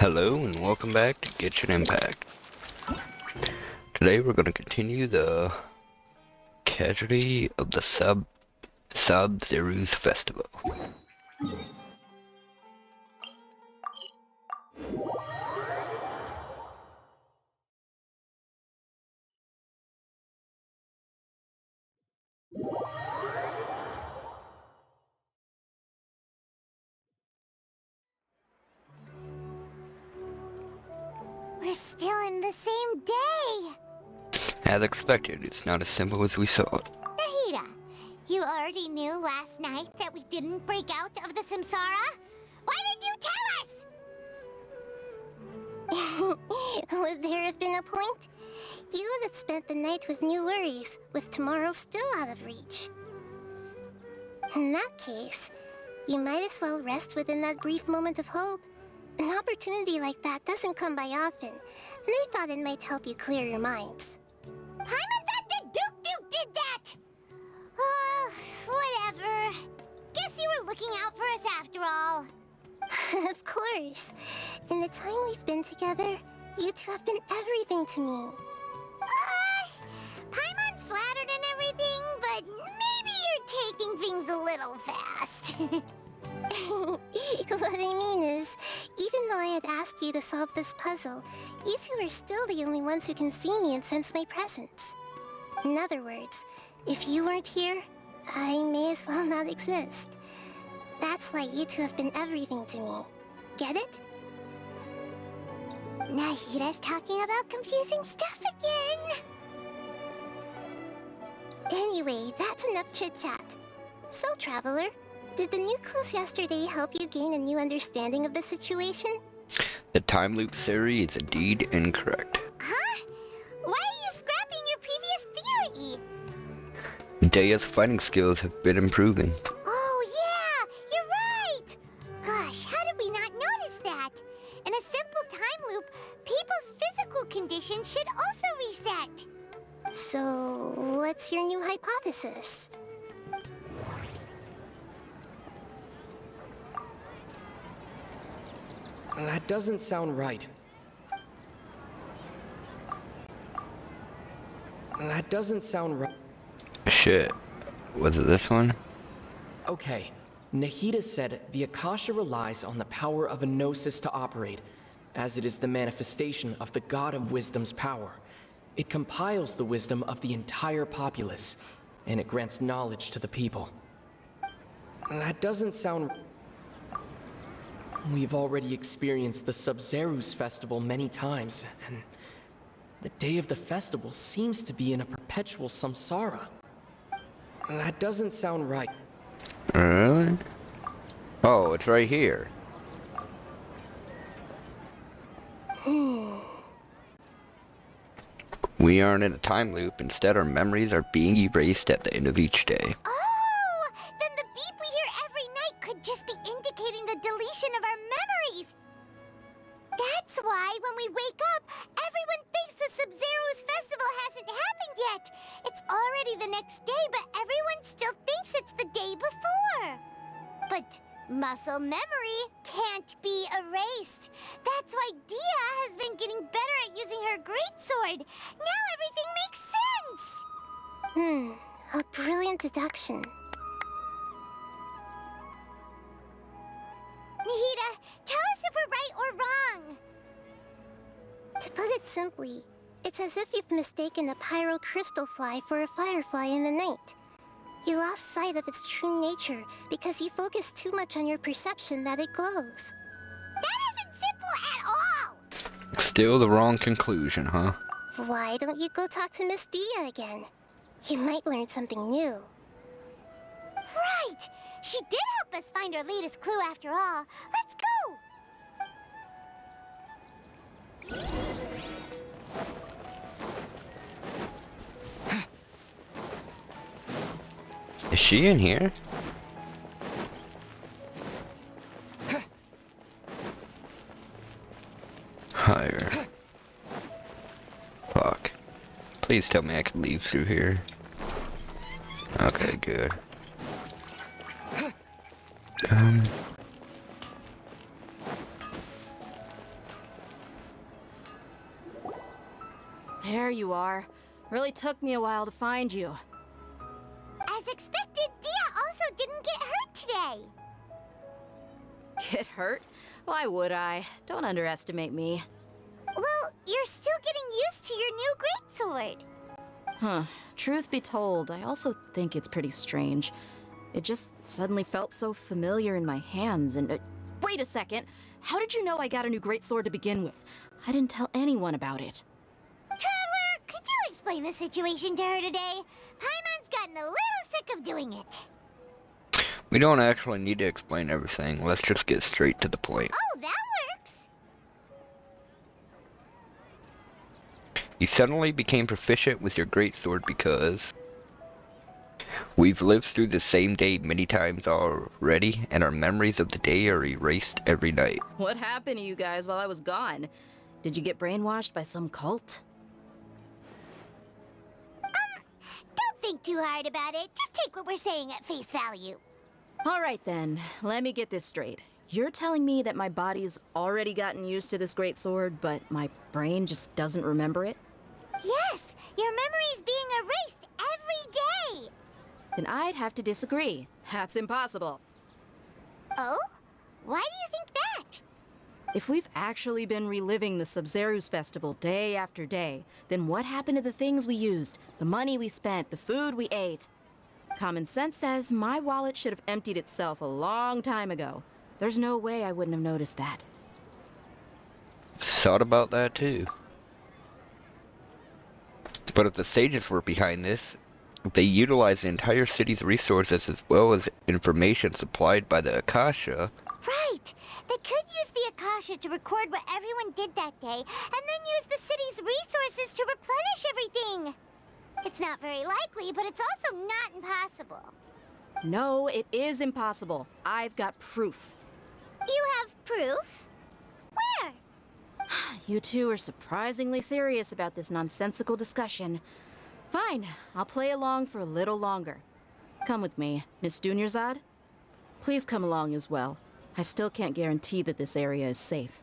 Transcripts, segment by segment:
Hello and welcome back to Genshin Impact. Today we're going to continue the casualty of the Sabzeruz festival. We're still in the same day! As expected, it's not as simple as we thought. Nahida, you already knew last night that we didn't break out of the Samsara? Why didn't you tell us? Would there have been a point? You would have spent the night with new worries, with tomorrow still out of reach. In that case, you might as well rest within that brief moment of hope. An opportunity like that doesn't come by often, and I thought it might help you clear your minds. Paimon thought that Duke did that! Whatever. Guess you were looking out for us after all. Of course. In the time we've been together, you two have been everything to me. Paimon's flattered and everything, but maybe you're taking things a little fast. What I mean is, even though I had asked you to solve this puzzle, you two are still the only ones who can see me and sense my presence. In other words, if you weren't here, I may as well not exist. That's why you two have been everything to me. Get it? Nahida's talking about confusing stuff again. Anyway, that's enough chit-chat. So, Traveler, did the new clues yesterday help you gain a new understanding of the situation? The time loop theory is indeed incorrect. Huh? Why are you scrapping your previous theory? Daya's fighting skills have been improving. Oh yeah, you're right! Gosh, how did we not notice that? In a simple time loop, people's physical conditions should also reset. So, what's your new hypothesis? That doesn't sound right. That doesn't sound right. Shit. Was it this one? Okay, Nahida said the Akasha relies on the power of a gnosis to operate, as it is the manifestation of the God of Wisdom's power. It compiles the wisdom of the entire populace, and it grants knowledge to the people. That doesn't sound... We've already experienced the Sabzeruz festival many times, and the day of the festival seems to be in a perpetual samsara. That doesn't sound right. Really? Oh, it's right here. We aren't in a time loop. Instead, our memories are being erased at the end of each day. Oh! Then the beep we hear every night could just be indicating the deletion of our memories! That's why when we wake up, everyone thinks the Sabzeruz festival hasn't happened yet! It's already the next day, but everyone still thinks it's the day before! But muscle memory can't be erased. That's why Dia has been getting better at using her greatsword. Now everything makes sense! A brilliant deduction. Nahida, tell us if we're right or wrong! To put it simply, it's as if you've mistaken a pyro crystal fly for a firefly in the night. You lost sight of its true nature because you focused too much on your perception that it glows. That isn't simple at all! Still the wrong conclusion, huh? Why don't you go talk to Miss Dia again? You might learn something new. Right! She did help us find our latest clue after all. Let's go! Is she in here? Higher. Fuck. Please tell me I can leave through here. Okay, good. there you are. Really took me a while to find you. As expected, Dia also didn't get hurt today. Get hurt? Why would I? Don't underestimate me. Well, you're still getting used to your new greatsword. Huh. Truth be told, I also think it's pretty strange. It just suddenly felt so familiar in my hands and... wait a second! How did you know I got a new greatsword to begin with? I didn't tell anyone about it. Traveler, could you explain the situation to her today? Paimon's gotten a little sick of doing it. We don't actually need to explain everything. Let's just get straight to the point. Oh, that works. You suddenly became proficient with your greatsword because we've lived through the same day many times already, and our memories of the day are erased every night. What happened to you guys while I was gone? Did you get brainwashed by some cult? Don't think too hard about it. Just take what we're saying at face value. Alright then, let me get this straight. You're telling me that my body's already gotten used to this greatsword, but my brain just doesn't remember it? Yes, your memory's being erased every day. Then I'd have to disagree. That's impossible. Oh? Why do you think that? If we've actually been reliving the Sabzeruz festival day after day, then what happened to the things we used, the money we spent, the food we ate? Common sense says my wallet should have emptied itself a long time ago. There's no way I wouldn't have noticed that. Thought about that too. But if the sages were behind this, they utilized the entire city's resources as well as information supplied by the Akasha. Right. They could use the Akasha to record what everyone did that day, and then use the city's resources to replenish everything. It's not very likely, but it's also not impossible. No, it is impossible. I've got proof. You have proof? Where? You two are surprisingly serious about this nonsensical discussion. Fine, I'll play along for a little longer. Come with me, Miss Dunyarzad. Please come along as well. I still can't guarantee that this area is safe.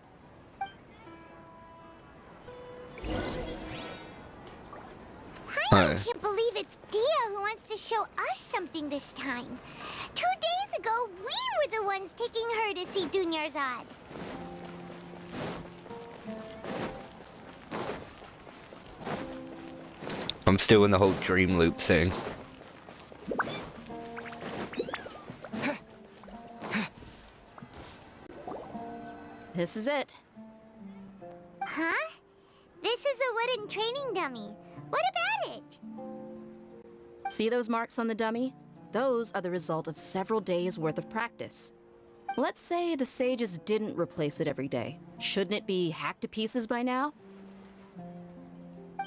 I can't believe it's Dia who wants to show us something this time. 2 days ago, we were the ones taking her to see Dunyarzad. I'm still in the whole dream loop thing. This is it. Huh? This is a wooden training dummy. What about it? See those marks on the dummy? Those are the result of several days' worth of practice. Let's say the sages didn't replace it every day. Shouldn't it be hacked to pieces by now?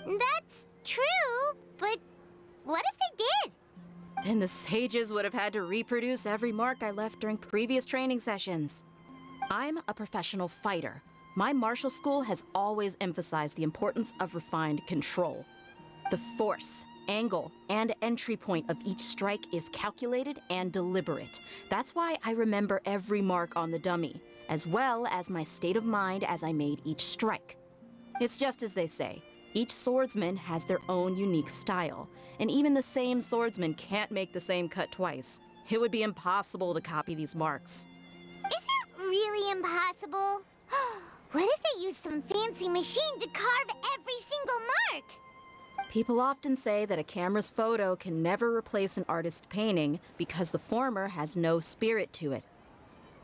That's true, but what if they did? Then the sages would have had to reproduce every mark I left during previous training sessions. I'm a professional fighter. My martial school has always emphasized the importance of refined control. The force, angle, and entry point of each strike is calculated and deliberate. That's why I remember every mark on the dummy, as well as my state of mind as I made each strike. It's just as they say, each swordsman has their own unique style, and even the same swordsman can't make the same cut twice. It would be impossible to copy these marks. Is it really impossible? What if they used some fancy machine to carve every single mark? People often say that a camera's photo can never replace an artist's painting because the former has no spirit to it.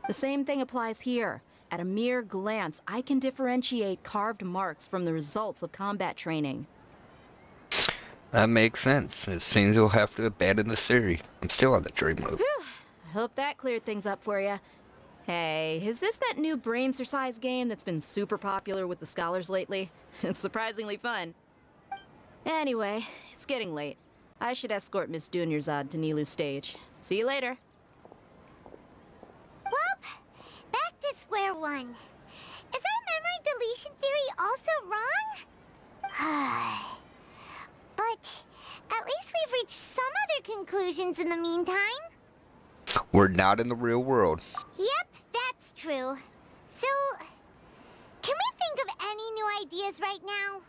The same thing applies here. At a mere glance, I can differentiate carved marks from the results of combat training. That makes sense. It seems we'll have to abandon the series. I'm still on the dream loop. Whew. I hope that cleared things up for you. Hey, is this that new brain-exercise game that's been super popular with the scholars lately? It's surprisingly fun. Anyway, it's getting late. I should escort Miss Dunyarzad to Nilu's stage. See you later. Well, back to square one. Is our memory deletion theory also wrong? But at least we've reached some other conclusions in the meantime. We're not in the real world. Yep, that's true. So, can we think of any new ideas right now?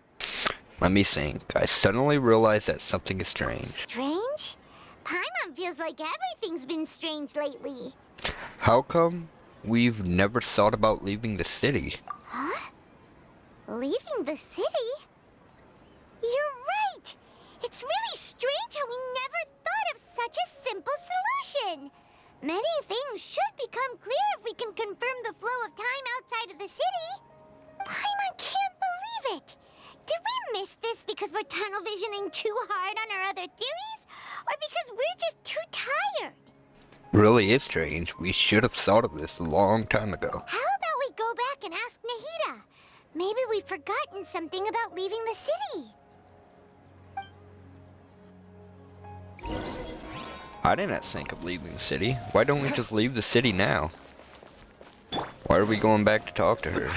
Let me think. I suddenly realize that something is strange. Strange? Paimon feels like everything's been strange lately. How come we've never thought about leaving the city? Huh? Leaving the city? You're right! It's really strange how we never thought of such a simple solution! Many things should become clear if we can confirm the flow of time outside of the city. Paimon can't believe it! Did we miss this because we're tunnel visioning too hard on our other theories? Or because we're just too tired? Really is strange. We should have thought of this a long time ago. How about we go back and ask Nahida? Maybe we've forgotten something about leaving the city. I didn't think of leaving the city. Why don't we just leave the city now? Why are we going back to talk to her?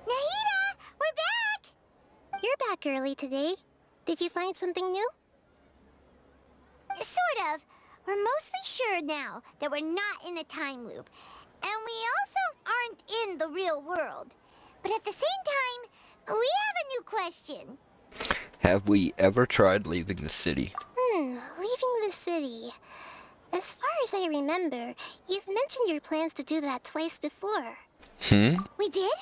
Nahida, we're back! You're back early today. Did you find something new? Sort of. We're mostly sure now that we're not in a time loop. And we also aren't in the real world. But at the same time, we have a new question. Have we ever tried leaving the city? Leaving the city. As far as I remember, you've mentioned your plans to do that twice before. We did?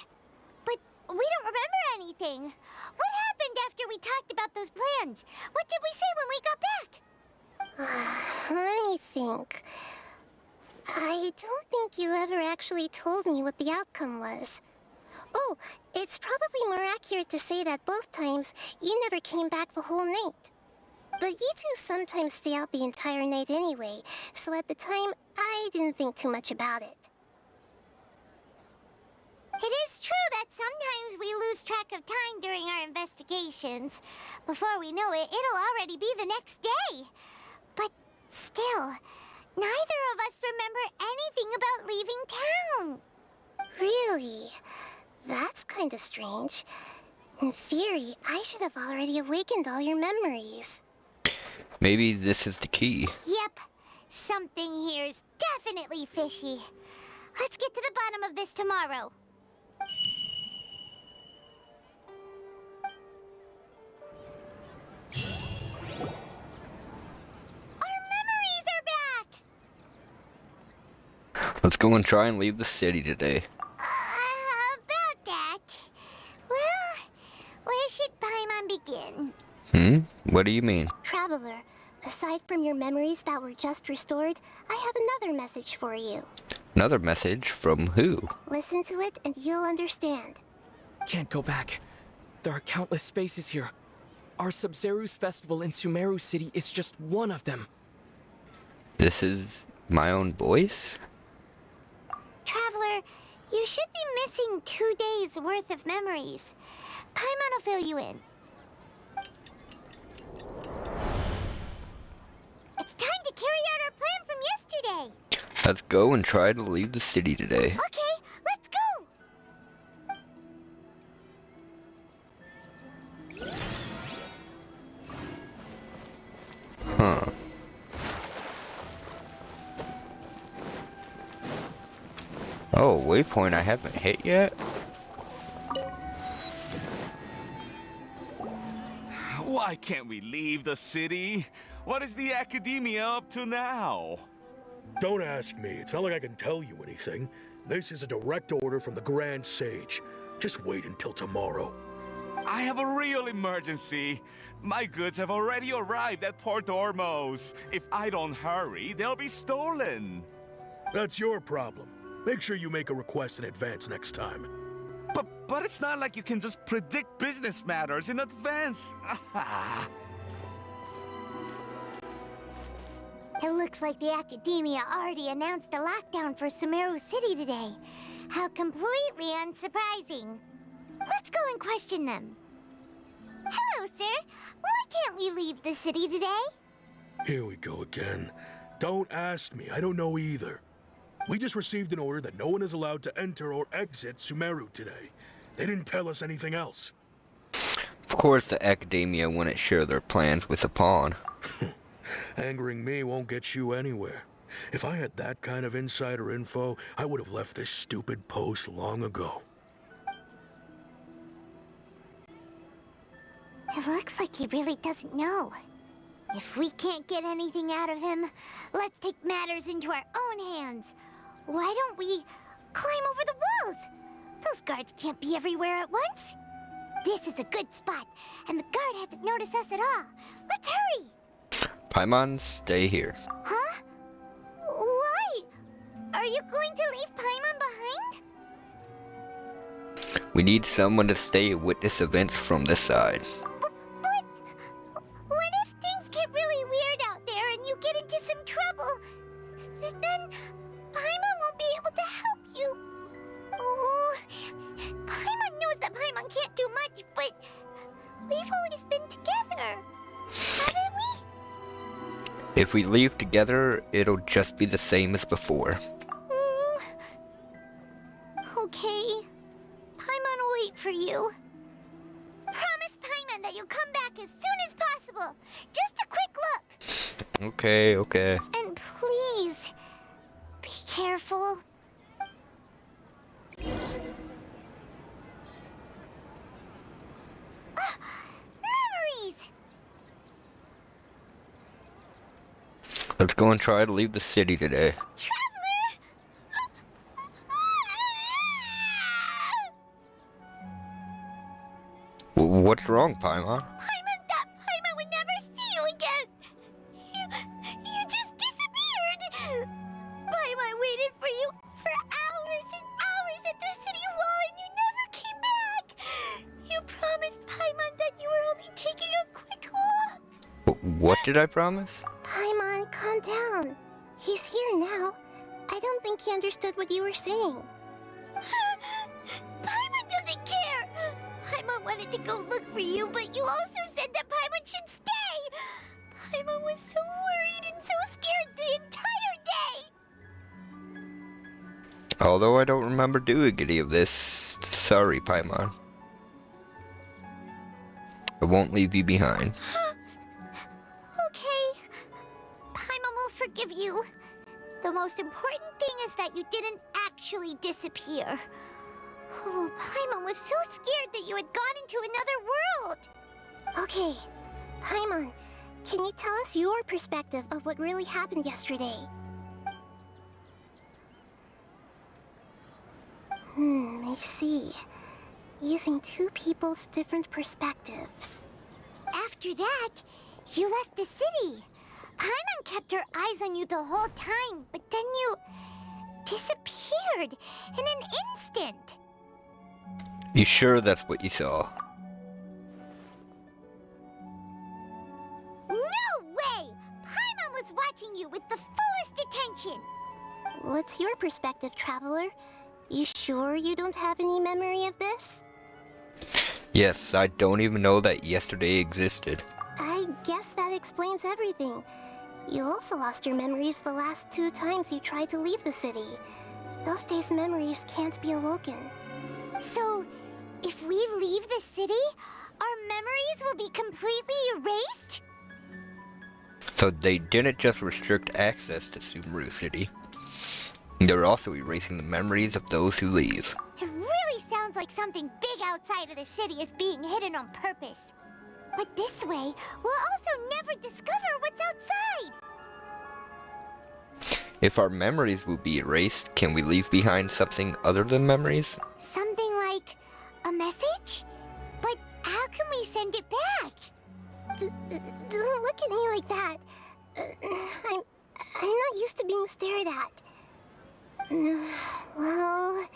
But we don't remember anything. What happened after we talked about those plans? What did we say when we got back? Let me think. I don't think you ever actually told me what the outcome was. Oh, it's probably more accurate to say that both times you never came back the whole night. But you two sometimes stay out the entire night anyway, so at the time, I didn't think too much about it. It is true that sometimes we lose track of time during our investigations. Before we know it, it'll already be the next day. But still, neither of us remember anything about leaving town. Really? That's kind of strange. In theory, I should have already awakened all your memories. Maybe this is the key. Yep. Something here's definitely fishy. Let's get to the bottom of this tomorrow. Our memories are back! Let's go and try and leave the city today. About that. Well, where should Paimon begin? What do you mean? Traveler, aside from your memories that were just restored, I have another message for you. Another message from who? Listen to it and you'll understand. Can't go back. There are countless spaces here. Our Sabzeruz festival in Sumeru City is just one of them. This is my own voice? Traveler, you should be missing 2 days worth of memories. Paimon will fill you in. It's time to carry out our plan from yesterday. Let's go and try to leave the city today. Okay, let's go. Huh. Oh, waypoint I haven't hit yet? Why can't we leave the city? What is the academia up to now? Don't ask me. It's not like I can tell you anything. This is a direct order from the Grand Sage. Just wait until tomorrow. I have a real emergency. My goods have already arrived at Port Ormos. If I don't hurry, they'll be stolen. That's your problem. Make sure you make a request in advance next time. But it's not like you can just predict business matters in advance. It looks like the Academia already announced a lockdown for Sumeru City today. How completely unsurprising. Let's go and question them. Hello, sir. Why can't we leave the city today? Here we go again. Don't ask me. I don't know either. We just received an order that no one is allowed to enter or exit Sumeru today. They didn't tell us anything else. Of course the Academia wouldn't share their plans with a pawn. Angering me won't get you anywhere. If I had that kind of insider info, I would have left this stupid post long ago. It looks like he really doesn't know. If we can't get anything out of him, let's take matters into our own hands. Why don't we climb over the walls? Those guards can't be everywhere at once. This is a good spot, and the guard hasn't noticed us at all. Let's hurry! Paimon, stay here. Huh? Why? Are you going to leave Paimon behind? We need someone to stay and witness events from this side. But what if things get really weird out there and you get into some trouble? Then Paimon won't be able to help you. Oh, Paimon knows that Paimon can't do much, but we've always been together, haven't we? If we leave together, it'll just be the same as before. Okay. Paimon will wait for you. Promise Paimon that you'll come back as soon as possible. Just a quick look. Okay, okay. And please, be careful. Ah, memories! Let's go and try to leave the city today. Traveler! What's wrong, Paimon? Paimon thought Paimon would never see you again. You just disappeared. Paimon waited for you for hours and hours at the city wall, and you never came back. You promised Paimon that you were only taking a quick look. What did I promise? Paimon, calm down. He's here now. I don't think he understood what you were saying. Paimon doesn't care. Paimon wanted to go look for you, but you also said that Paimon should stay. Paimon was so worried and so scared the entire day. Although I don't remember doing any of this. Sorry, Paimon. I won't leave you behind. Okay. Paimon will forgive you. The most important thing is that you didn't actually disappear. Oh, Paimon was so scared that you had gone into another world. Okay, Paimon, can you tell us your perspective of what really happened yesterday? I see. Using two people's different perspectives. After that, you left the city. Paimon kept her eyes on you the whole time, but then you disappeared in an instant. You sure that's what you saw? No way! Paimon was watching you with the fullest attention. What's your perspective, Traveler? You sure you don't have any memory of this? Yes, I don't even know that yesterday existed. I guess that explains everything. You also lost your memories the last 2 times you tried to leave the city. Those days' memories can't be awoken. So, if we leave the city, our memories will be completely erased? So they didn't just restrict access to Sumeru City. They're also erasing the memories of those who leave. It really sounds like something big outside of the city is being hidden on purpose. But this way, we'll also never discover what's outside. If our memories will be erased, can we leave behind something other than memories? Something like a message? But how can we send it back? Don't look at me like that. I'm not used to being stared at. Well,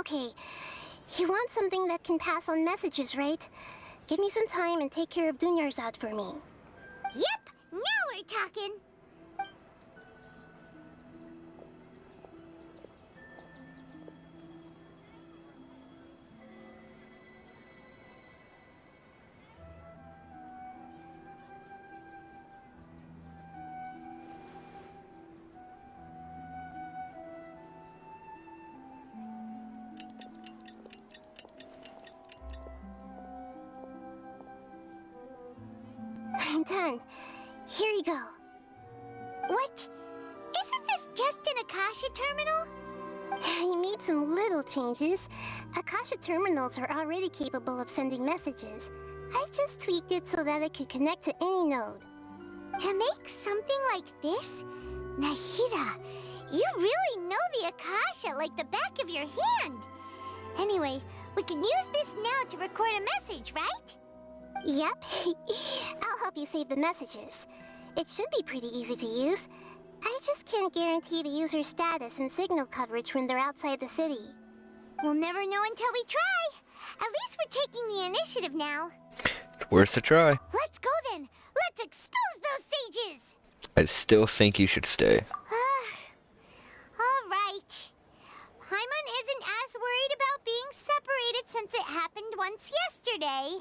okay. You want something that can pass on messages, right? Give me some time and take care of Dunyarzad for me. Yep, now we're talking. I'm done. Here you go. What? Isn't this just an Akasha terminal? You made some little changes. Akasha terminals are already capable of sending messages. I just tweaked it so that it could connect to any node. To make something like this? Nahida, you really know the Akasha like the back of your hand. Anyway, we can use this now to record a message, right? Yep. I'll help you save the messages. It should be pretty easy to use. I just can't guarantee the user's status and signal coverage when they're outside the city. We'll never know until we try. At least we're taking the initiative now. It's worth a try. Let's go then. Let's expose those sages. I still think you should stay. All right. Paimon isn't as worried about being separated since it happened once yesterday.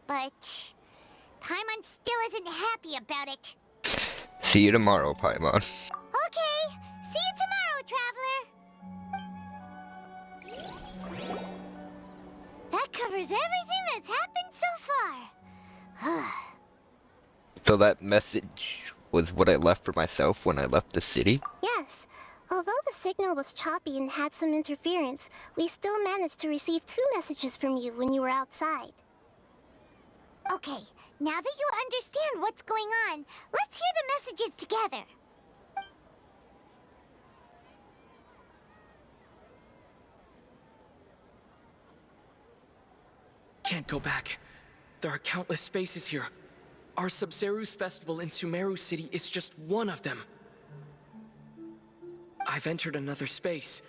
But Paimon still isn't happy about it. See you tomorrow, Paimon. Okay. See you tomorrow, Traveler. That covers everything that's happened so far. So that message was what I left for myself when I left the city? Yes. Although the signal was choppy and had some interference, we still managed to receive 2 messages from you when you were outside. Okay, now that you understand what's going on, let's hear the messages together. Can't go back. There are countless spaces here. Our Sabzeruz festival in Sumeru City is just one of them. I've entered another space.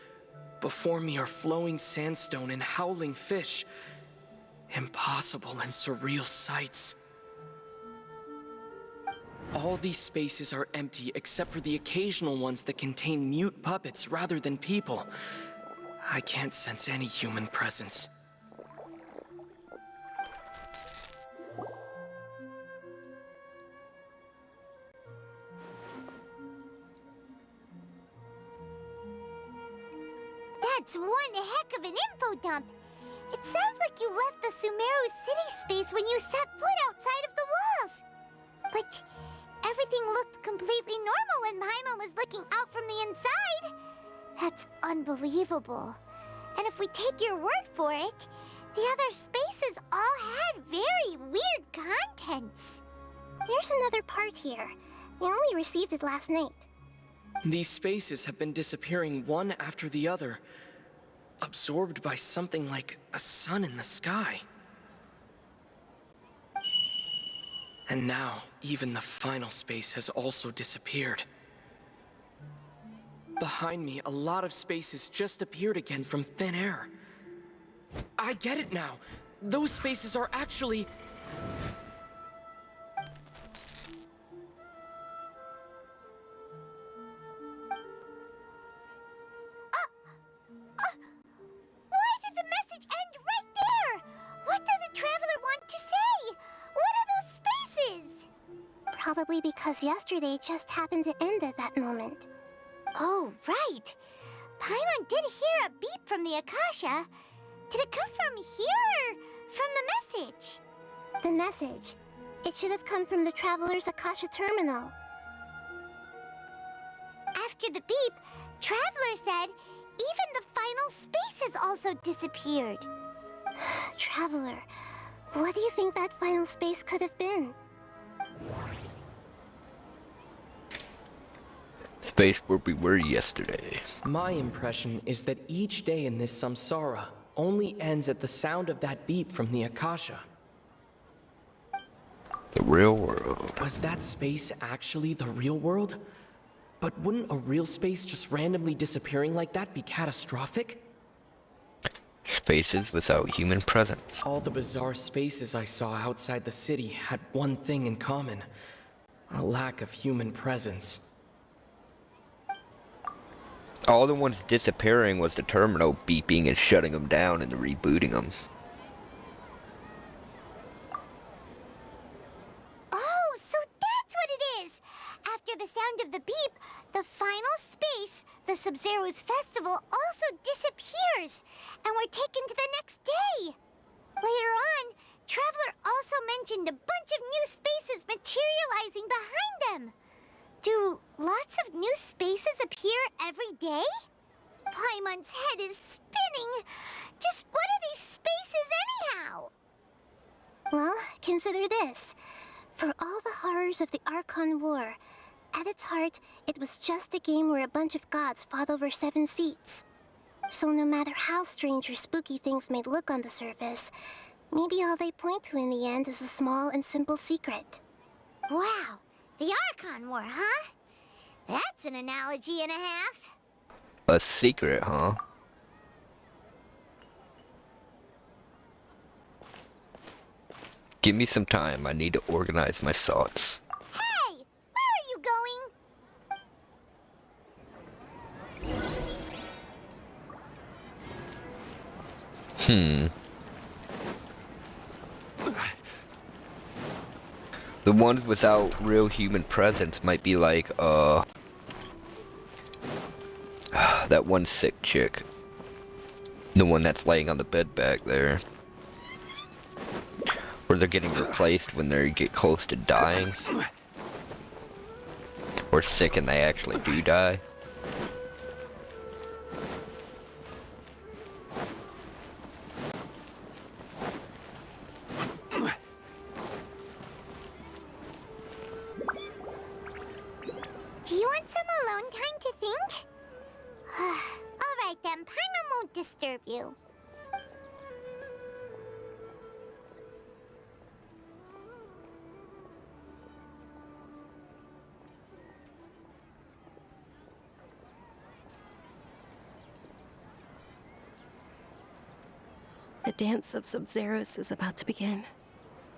Before me are flowing sandstone and howling fish. Impossible and surreal sights. All these spaces are empty except for the occasional ones that contain mute puppets rather than people. I can't sense any human presence. That's one heck of an info dump. It sounds like you left the Sumeru city space when you set foot outside of the walls. But everything looked completely normal when Paimon was looking out from the inside. That's unbelievable. And if we take your word for it, the other spaces all had very weird contents. There's another part here. We only received it last night. These spaces have been disappearing one after the other, absorbed by something like a sun in the sky. And now, even the final space has also disappeared. Behind me, a lot of spaces just appeared again from thin air. I get it now. Those spaces are actually... Why did the message end right there? What did the Traveler want to say? What are those spaces? Probably because yesterday just happened to end at that moment. Oh, right. Paimon did hear a beep from the Akasha. Did it come from here or from the message? The message. It should have come from the Traveler's Akasha terminal. After the beep, Traveler said even the final spaces also disappeared. Traveler, what do you think that final space could have been? Space where we were yesterday. My impression is that each day in this samsara only ends at the sound of that beep from the Akasha. The real world. Was that space actually the real world? But wouldn't a real space just randomly disappearing like that be catastrophic? Spaces without human presence. All the bizarre spaces I saw outside the city had one thing in common: a lack of human presence. All the ones disappearing was the terminal beeping and shutting them down and rebooting them. Oh, so that's what it is! After the sound of the beep, the final space, the Sabzeruz festival, also disappears, and we're taken to the next day. Later on, Traveler also mentioned a bunch of new spaces materializing behind them. Do lots of new spaces appear every day? Paimon's head is spinning. Just what are these spaces anyhow? Well, consider this. For all the horrors of the Archon War, at its heart, it was just a game where a bunch of gods fought over 7 seats. So no matter how strange or spooky things may look on the surface, maybe all they point to in the end is a small and simple secret. Wow, the Archon War, huh? That's an analogy and a half. A secret, huh? Give me some time. I need to organize my thoughts. Hey, where are you going? The ones without real human presence might be like, that one sick chick. The one that's laying on the bed back there. Or they're getting replaced when they get close to dying. Or sick and they actually do die. Do you want some alone time to think? Alright then, Paimon won't disturb you. The dance of Sabzeruz is about to begin.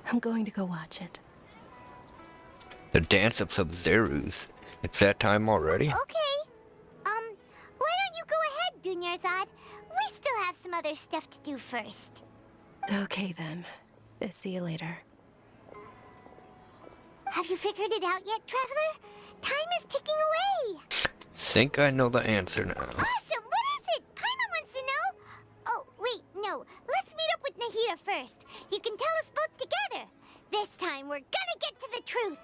I'm going to go watch it. The dance of Sabzeruz. It's that time already? Okay. Why don't you go ahead, Dunyarzad? We still have some other stuff to do first. Okay then. See you later. Have you figured it out yet, Traveler? Time is ticking away. Think I know the answer now. Awesome! What is it? Paimon wants to know. Oh, wait, no. Let's meet up with Nahida first. You can tell us both together. This time, we're gonna get to the truth.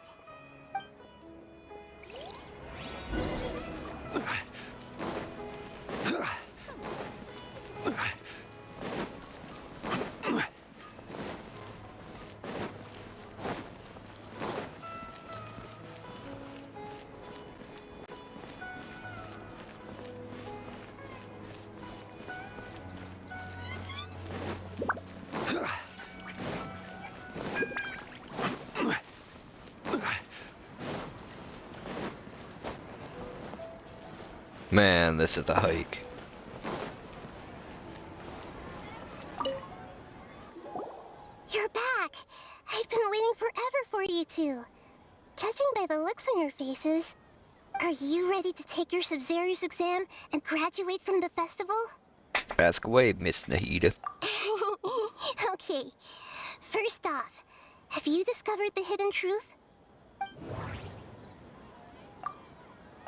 Man, this is a hike. You're back. I've been waiting forever for you two. Judging by the looks on your faces, are you ready to take your Sabzeruz exam and graduate from the festival? Ask away, Miss Nahida. Okay. First off, have you discovered the hidden truth?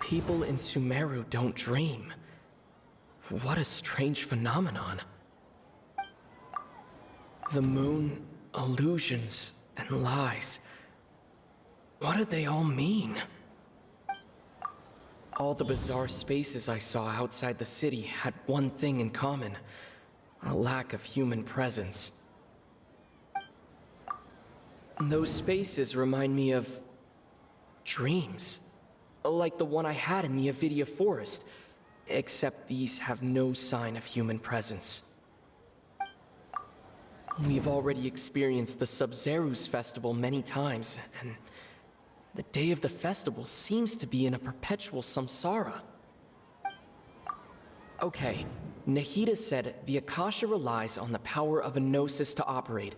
People in Sumeru don't dream. What a strange phenomenon. The moon, illusions, and lies. What do they all mean? All the bizarre spaces I saw outside the city had one thing in common: a lack of human presence. Those spaces remind me of dreams, like the one I had in the Avidia Forest, except these have no sign of human presence. We've already experienced the Sabzeruz festival many times, and the day of the festival seems to be in a perpetual samsara. Okay, Nahida said the Akasha relies on the power of a gnosis to operate,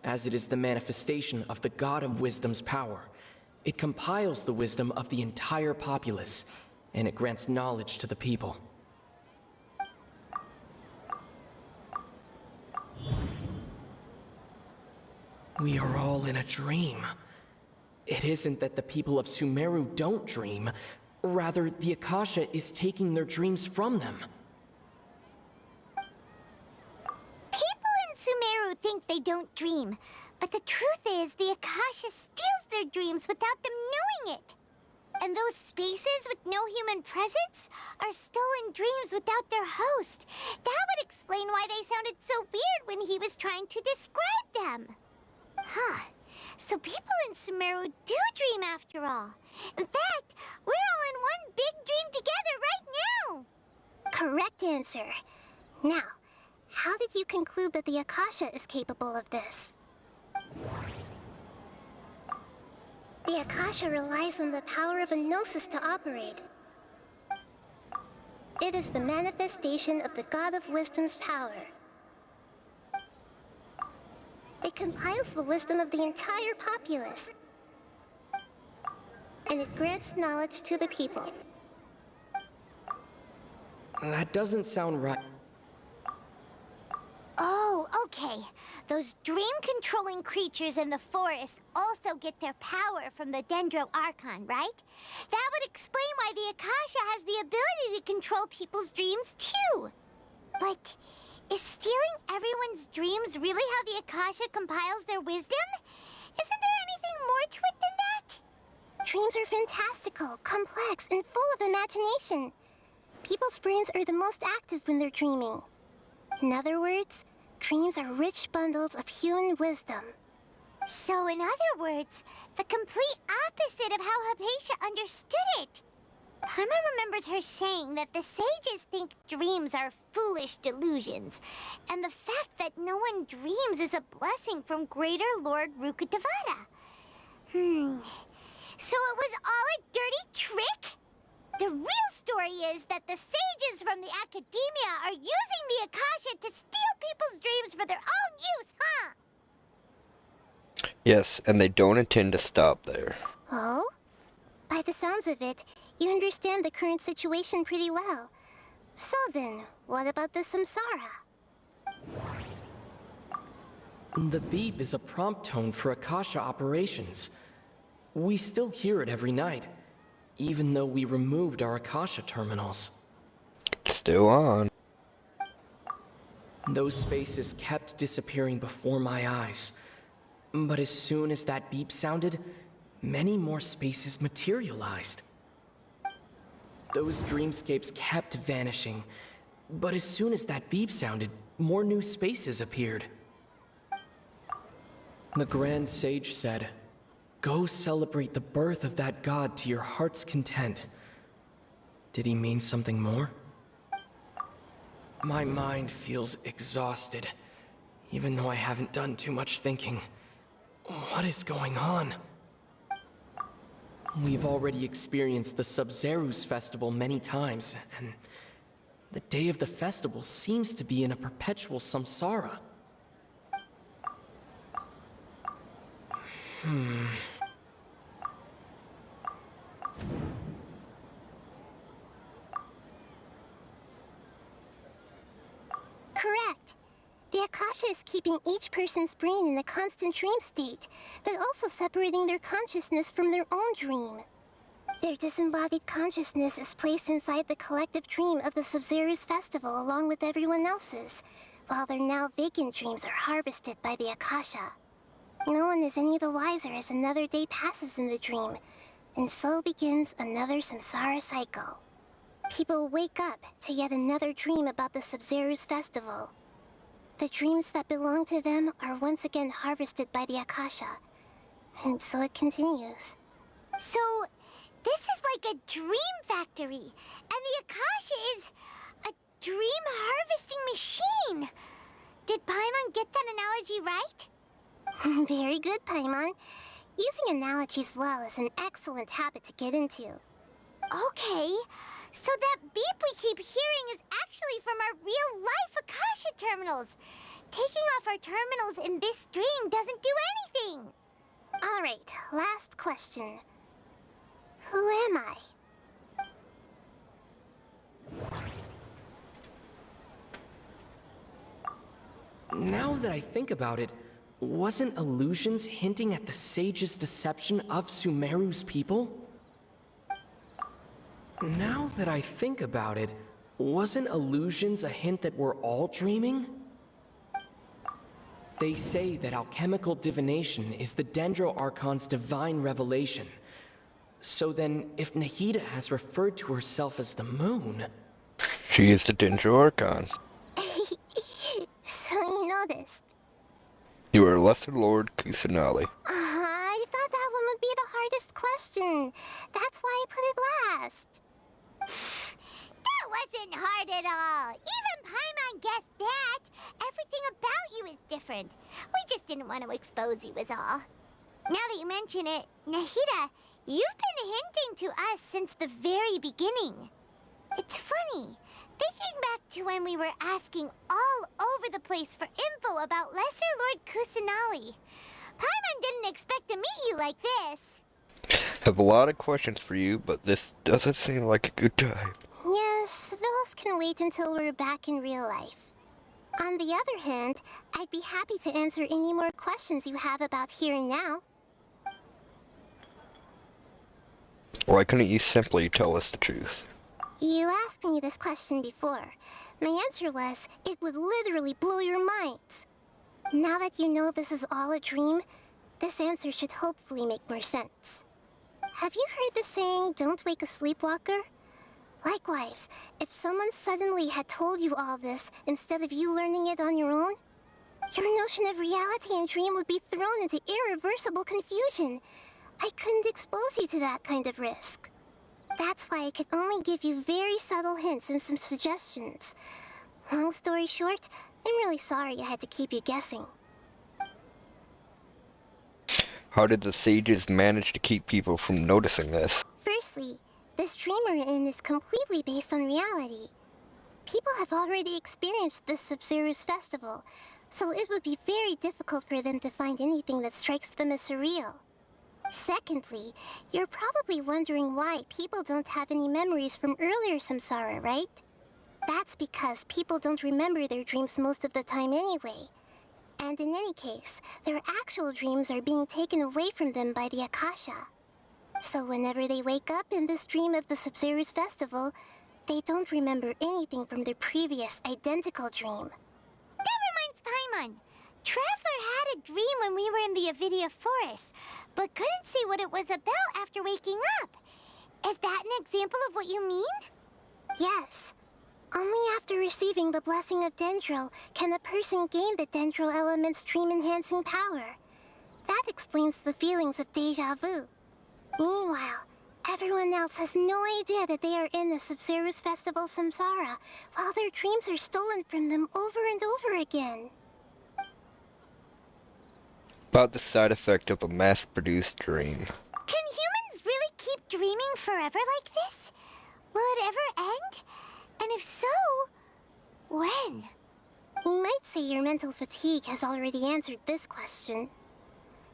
as it is the manifestation of the God of Wisdom's power. It compiles the wisdom of the entire populace, and it grants knowledge to the people. We are all in a dream. It isn't that the people of Sumeru don't dream, rather the Akasha is taking their dreams from them. People in Sumeru think they don't dream, but the truth is the Akasha steals their dreams without them knowing it. And And those spaces with no human presence are stolen dreams without their host. That would explain why they sounded so weird when he was trying to describe them. Huh. So people in Sumeru do dream after all. In fact, we're all in one big dream together right now. Correct answer. Now, how did you conclude that the Akasha is capable of this? The Akasha relies on the power of a gnosis to operate. It is the manifestation of the God of Wisdom's power. It compiles the wisdom of the entire populace. And it grants knowledge to the people. That doesn't sound right. Oh, okay. Those dream-controlling creatures in the forest also get their power from the Dendro Archon, right? That would explain why the Akasha has the ability to control people's dreams, too. But is stealing everyone's dreams really how the Akasha compiles their wisdom? Isn't there anything more to it than that? Dreams are fantastical, complex, and full of imagination. People's brains are the most active when they're dreaming. In other words, dreams are rich bundles of human wisdom. So in other words, the complete opposite of how Hypatia understood it. Paimon remembers her saying that the sages think dreams are foolish delusions, and the fact that no one dreams is a blessing from Greater Lord Rukkhadevata. So it was all a dirty trick? The real story is that the sages from the academia are using the Akasha to steal people's dreams for their own use, huh? Yes, and they don't intend to stop there. Oh? By the sounds of it, you understand the current situation pretty well. So then, what about the samsara? The beep is a prompt tone for Akasha operations. We still hear it every night, even though we removed our Akasha terminals. Still on. Those spaces kept disappearing before my eyes. But as soon as that beep sounded, many more spaces materialized. Those dreamscapes kept vanishing, but as soon as that beep sounded, more new spaces appeared. The Grand Sage said, "Go celebrate the birth of that god to your heart's content." Did he mean something more? My mind feels exhausted, even though I haven't done too much thinking. What is going on? We've already experienced the Sabzeruz festival many times, and the day of the festival seems to be in a perpetual samsara. Correct. The Akasha is keeping each person's brain in a constant dream state, but also separating their consciousness from their own dream. Their disembodied consciousness is placed inside the collective dream of the Sabzeruz festival along with everyone else's, while their now vacant dreams are harvested by the Akasha. No one is any the wiser as another day passes in the dream, and so begins another samsara cycle. People wake up to yet another dream about the Sabzeruz festival. The dreams that belong to them are once again harvested by the Akasha, and so it continues. So, this is like a dream factory, and the Akasha is a dream harvesting machine. Did Paimon get that analogy right? Very good, Paimon. Using analogies well is an excellent habit to get into. Okay, so that beep we keep hearing is actually from our real-life Akasha terminals. Taking off our terminals in this dream doesn't do anything. All right, last question. Who am I? Now that I think about it, wasn't illusions hinting at the sage's deception of Sumeru's people? Now that I think about it, wasn't illusions a hint that we're all dreaming? They say that alchemical divination is the Dendro Archon's divine revelation. So then, if Nahida has referred to herself as the moon... She is the Dendro Archon. So you noticed. You are Lesser Lord Kusanali. I thought that one would be the hardest question. That's why I put it last. That wasn't hard at all. Even Paimon guessed that. Everything about you is different. We just didn't want to expose you is all. Now that you mention it, Nahida, you've been hinting to us since the very beginning. It's funny. Thinking back to when we were asking all over the place for info about Lesser Lord Kusanali. Paimon didn't expect to meet you like this. Have a lot of questions for you, but this doesn't seem like a good time. Yes, those can wait until we're back in real life. On the other hand, I'd be happy to answer any more questions you have about here and now. Why couldn't you simply tell us the truth? You asked me this question before. My answer was, it would literally blow your minds. Now that you know this is all a dream, this answer should hopefully make more sense. Have you heard the saying, don't wake a sleepwalker? Likewise, if someone suddenly had told you all this instead of you learning it on your own, your notion of reality and dream would be thrown into irreversible confusion. I couldn't expose you to that kind of risk. That's why I could only give you very subtle hints and some suggestions. Long story short, I'm really sorry I had to keep you guessing. How did the sages manage to keep people from noticing this? Firstly, this dream we're in is completely based on reality. People have already experienced this Sabzeruz festival, so it would be very difficult for them to find anything that strikes them as surreal. Secondly, you're probably wondering why people don't have any memories from earlier samsara, right? That's because people don't remember their dreams most of the time anyway. And in any case, their actual dreams are being taken away from them by the Akasha. So whenever they wake up in this dream of the Sabzeruz festival, they don't remember anything from their previous identical dream. That reminds Paimon. Traveler had a dream when we were in the Avidia forest, but couldn't see what it was about after waking up. Is that an example of what you mean? Yes. Only after receiving the blessing of Dendro can a person gain the Dendro element's dream-enhancing power. That explains the feelings of deja vu. Meanwhile, everyone else has no idea that they are in the Sabzeruz festival samsara, while their dreams are stolen from them over and over again. About the side effect of a mass-produced dream. Can humans really keep dreaming forever like this? Will it ever end? And if so, when? You might say your mental fatigue has already answered this question.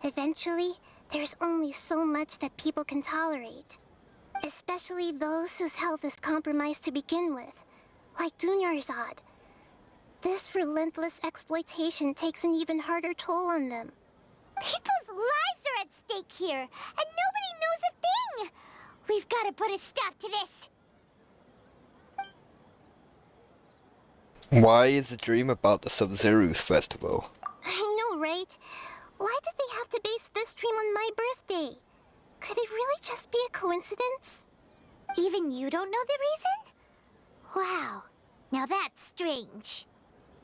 Eventually, there's only so much that people can tolerate. Especially those whose health is compromised to begin with, like Dunyarzad. This relentless exploitation takes an even harder toll on them. People's lives are at stake here, and nobody knows a thing! We've got to put a stop to this! Why is the dream about the Sabzeruz festival? I know, right? Why did they have to base this dream on my birthday? Could it really just be a coincidence? Even you don't know the reason? Wow, now that's strange.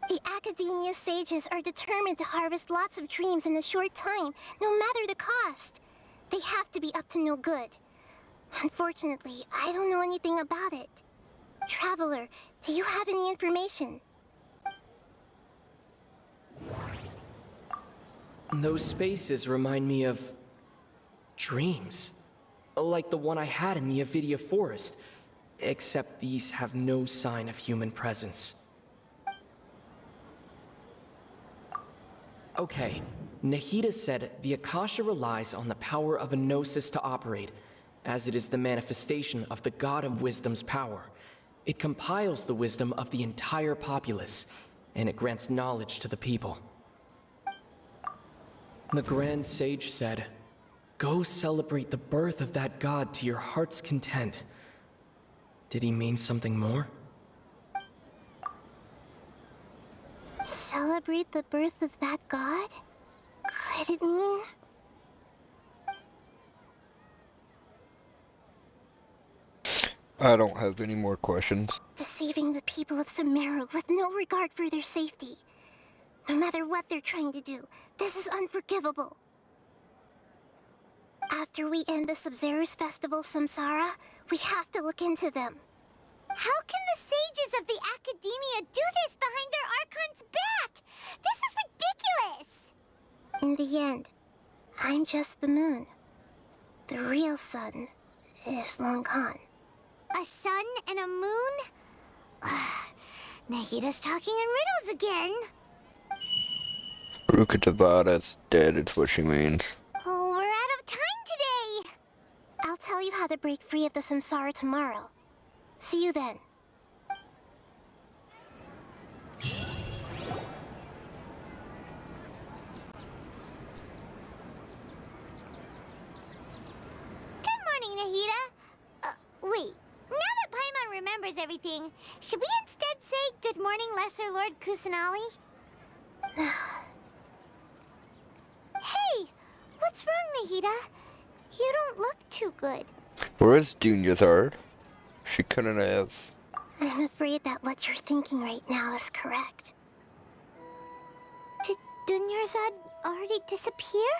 The Academia sages are determined to harvest lots of dreams in a short time, no matter the cost. They have to be up to no good. Unfortunately, I don't know anything about it. Traveler, do you have any information? Those spaces remind me of... dreams. Like the one I had in the Avidia forest. Except these have no sign of human presence. Okay, Nahida said the Akasha relies on the power of a gnosis to operate, as it is the manifestation of the God of Wisdom's power. It compiles the wisdom of the entire populace, and it grants knowledge to the people. The Grand Sage said, "Go celebrate the birth of that God to your heart's content." Did he mean something more? Celebrate the birth of that god? Could it mean... I don't have any more questions. Deceiving the people of Sumeru with no regard for their safety. No matter what they're trying to do, this is unforgivable. After we end the Sabzeruz festival Samsara, we have to look into them. How can the sages of the Academia do this behind their Archon's back? This is ridiculous! In the end, I'm just the moon. The real sun is long gone. A sun and a moon? Nahida's talking in riddles again. Rukatavada's dead is what she means. Oh, we're out of time today! I'll tell you how to break free of the samsara tomorrow. See you then. Good morning, Nahida. Wait. Now that Paimon remembers everything, should we instead say good morning, Lesser Lord Kusanali? Hey! What's wrong, Nahida? You don't look too good. Where is Dunyazard? She couldn't have... I'm afraid that what you're thinking right now is correct. Did Dunyarzad already disappear?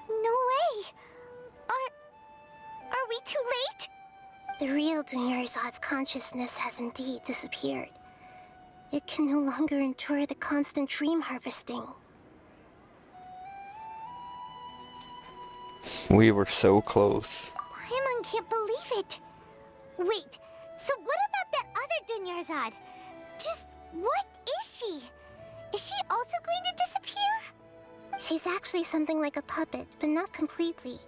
No way! Are we too late? The real Dunyarzad's consciousness has indeed disappeared. It can no longer endure the constant dream harvesting. We were so close. Paimon can't believe it. Wait, so what about that other Dunyarzad? Just what is she? Is she also going to disappear? She's actually something like a puppet, but not completely.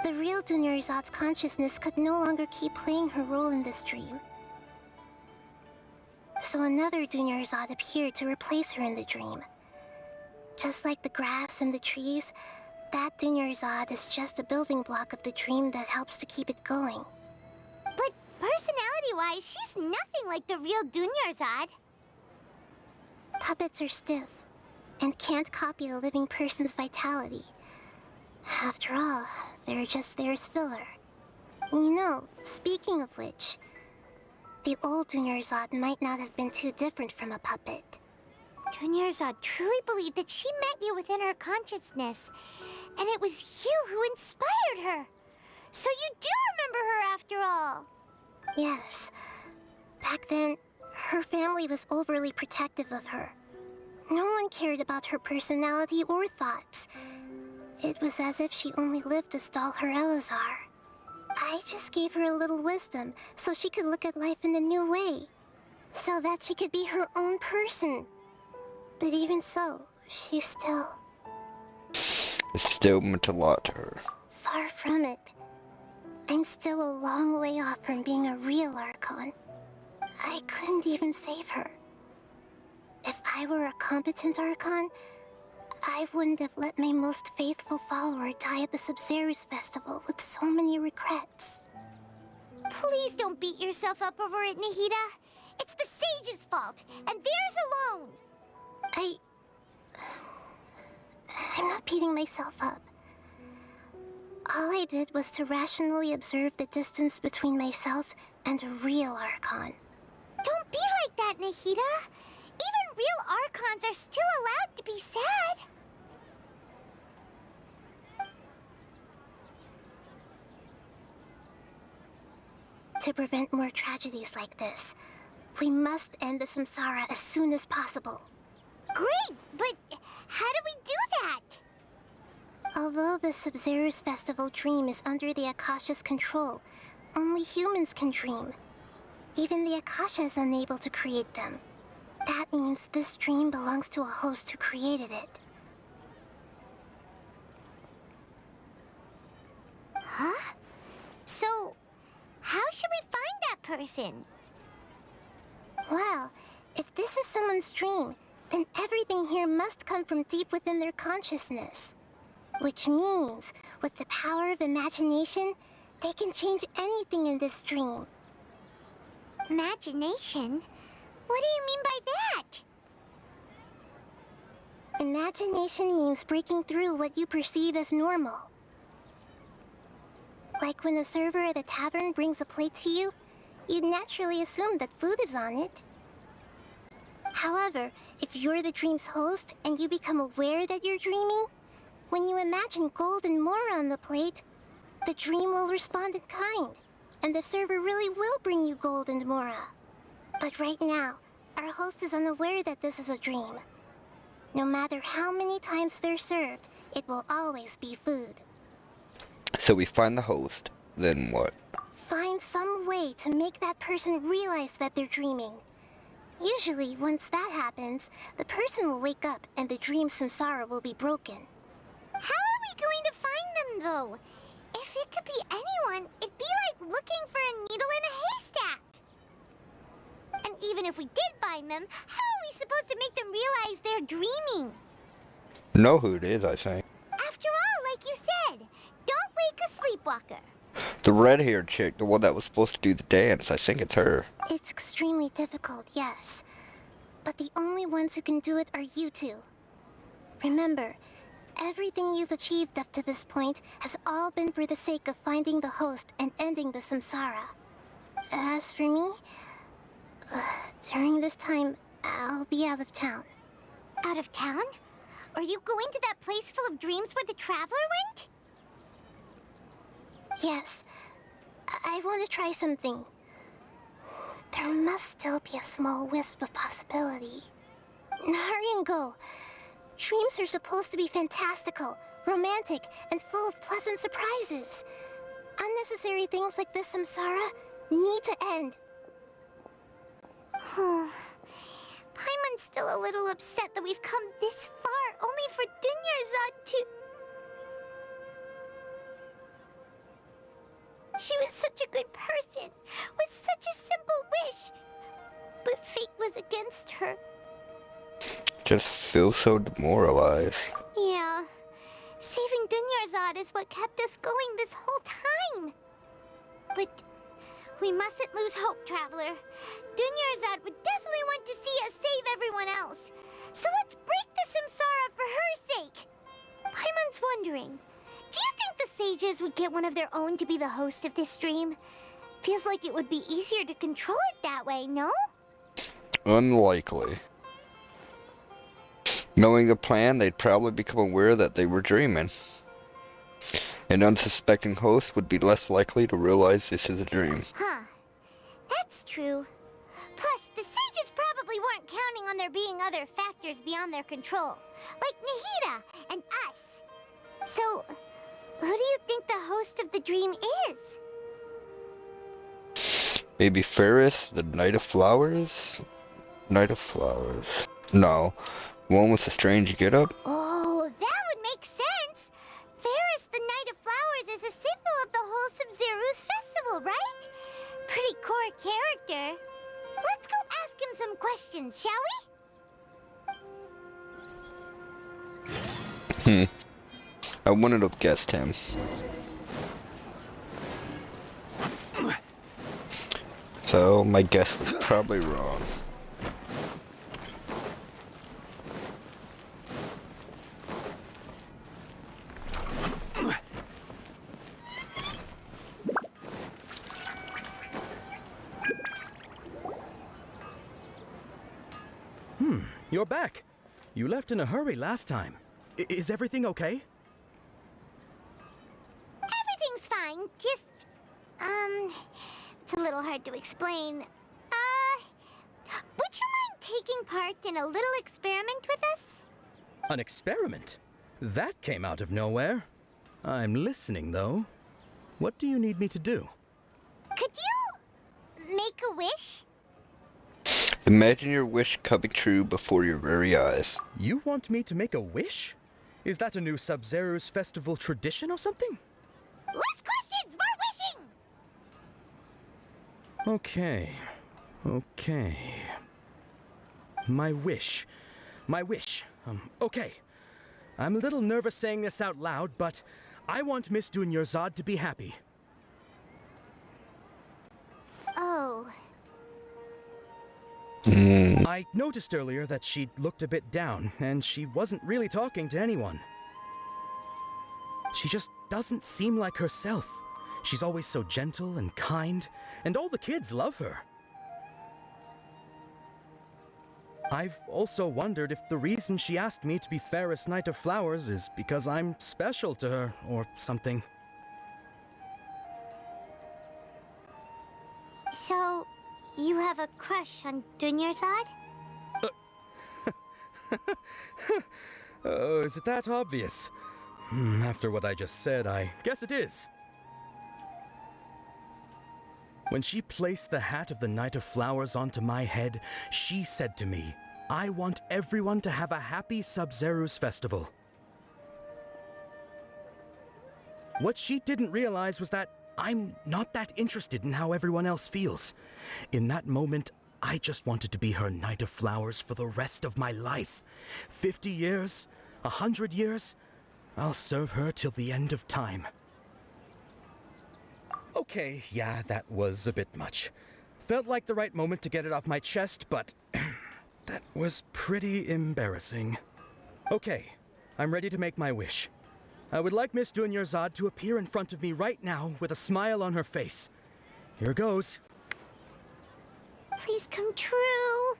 The real Dunyarzad's consciousness could no longer keep playing her role in this dream. So another Dunyarzad appeared to replace her in the dream. Just like the grass and the trees, that Dunyarzad is just a building block of the dream that helps to keep it going. But personality-wise, she's nothing like the real Dunyarzad. Puppets are stiff, and can't copy a living person's vitality. After all, they're just there as filler. You know, speaking of which, the old Dunyarzad might not have been too different from a puppet. Dunyarzad truly believed that she met you within her consciousness, and it was you who inspired her. So you do remember her after all. Yes. Back then, her family was overly protective of her. No one cared about her personality or thoughts. It was as if she only lived to stall her Elazar. I just gave her a little wisdom so she could look at life in a new way. So that she could be her own person. But even so, she still... It still meant a lot to her. Far from it. I'm still a long way off from being a real Archon. I couldn't even save her. If I were a competent Archon, I wouldn't have let my most faithful follower die at the Sabzeruz festival with so many regrets. Please don't beat yourself up over it, Nahida. It's the sage's fault, and theirs alone. I'm not beating myself up. All I did was to rationally observe the distance between myself and a real Archon. Don't be like that, Nahida. Even real Archons are still allowed to be sad. To prevent more tragedies like this, we must end the samsara as soon as possible. Great, but how do we do that? Although the Sabzeruz festival dream is under the Akasha's control, only humans can dream. Even the Akasha is unable to create them. That means this dream belongs to a host who created it. Huh? So, how should we find that person? Well, if this is someone's dream, then everything here must come from deep within their consciousness. Which means, with the power of imagination, they can change anything in this dream. Imagination? What do you mean by that? Imagination means breaking through what you perceive as normal. Like when the server at a tavern brings a plate to you, you'd naturally assume that food is on it. However, if you're the dream's host and you become aware that you're dreaming, when you imagine gold and more on the plate, the dream will respond in kind, and the server really will bring you gold and mora. But right now, our host is unaware that this is a dream. No matter how many times they're served, it will always be food. So we find the host, then what? Find some way to make that person realize that they're dreaming. Usually, once that happens, the person will wake up and the dream samsara will be broken. How are we going to find them, though? If it could be anyone, it'd be like looking for a needle in a haystack. And even if we did find them, how are we supposed to make them realize they're dreaming? Know who it is, I think. After all, like you said, don't wake a sleepwalker. The red-haired chick, the one that was supposed to do the dance, I think it's her. It's extremely difficult, yes. But the only ones who can do it are you two. Remember, everything you've achieved up to this point has all been for the sake of finding the host and ending the samsara. As for me, during this time, I'll be out of town. Out of town? Are you going to that place full of dreams where the traveler went? Yes, I want to try something. There must still be a small wisp of possibility. Hurry and go. Dreams are supposed to be fantastical, romantic, and full of pleasant surprises. Unnecessary things like this samsara need to end. Paimon's still a little upset that we've come this far only for Dunyarzad to... She was such a good person, with such a simple wish. But fate was against her. Just feel so demoralized. Yeah. Saving Dunyarzad is what kept us going this whole time. But we mustn't lose hope, Traveler. Dunyarzad would definitely want to see us save everyone else. So let's break the samsara for her sake. Paimon's wondering, do you think the sages would get one of their own to be the host of this stream? Feels like it would be easier to control it that way, no? Unlikely. Knowing the plan, they'd probably become aware that they were dreaming. An unsuspecting host would be less likely to realize this is a dream. Huh. That's true. Plus, the sages probably weren't counting on there being other factors beyond their control, like Nahida and us. So, who do you think the host of the dream is? Maybe Ferris, the Knight of Flowers? Knight of Flowers. No. One with a strange get-up? Oh, that would make sense. Ferris, the Knight of Flowers, is a symbol of the whole Sabzeruz festival, right? Pretty core character. Let's go ask him some questions, shall we? I wouldn't have guessed him. So, my guess was probably wrong. You're back. You left in a hurry last time. Is everything okay? Everything's fine. Just, it's a little hard to explain. Would you mind taking part in a little experiment with us? An experiment? That came out of nowhere. I'm listening, though. What do you need me to do? Could you make a wish? Imagine your wish coming true before your very eyes. You want me to make a wish? Is that a new Sabzeruz festival tradition or something? Less questions, more wishing! Okay. My wish. Okay. I'm a little nervous saying this out loud, but I want Miss Dunyarzad to be happy. Oh. I noticed earlier that she looked a bit down, and she wasn't really talking to anyone. She just doesn't seem like herself. She's always so gentle and kind, and all the kids love her. I've also wondered if the reason she asked me to be fairest Knight of Flowers is because I'm special to her, or something. So, you have a crush on Dunyarzad? Oh, is it that obvious? After what I just said, I guess it is. When she placed the hat of the Knight of Flowers onto my head, she said to me, "I want everyone to have a happy Sabzeruz festival." What she didn't realize was that I'm not that interested in how everyone else feels. In that moment, I just wanted to be her Knight of Flowers for the rest of my life. 50 years, 100 years, I'll serve her till the end of time. Okay, yeah, that was a bit much. Felt like the right moment to get it off my chest, but that was pretty embarrassing. Okay, I'm ready to make my wish. I would like Miss Dunyarzad to appear in front of me right now with a smile on her face. Here goes. Please come true.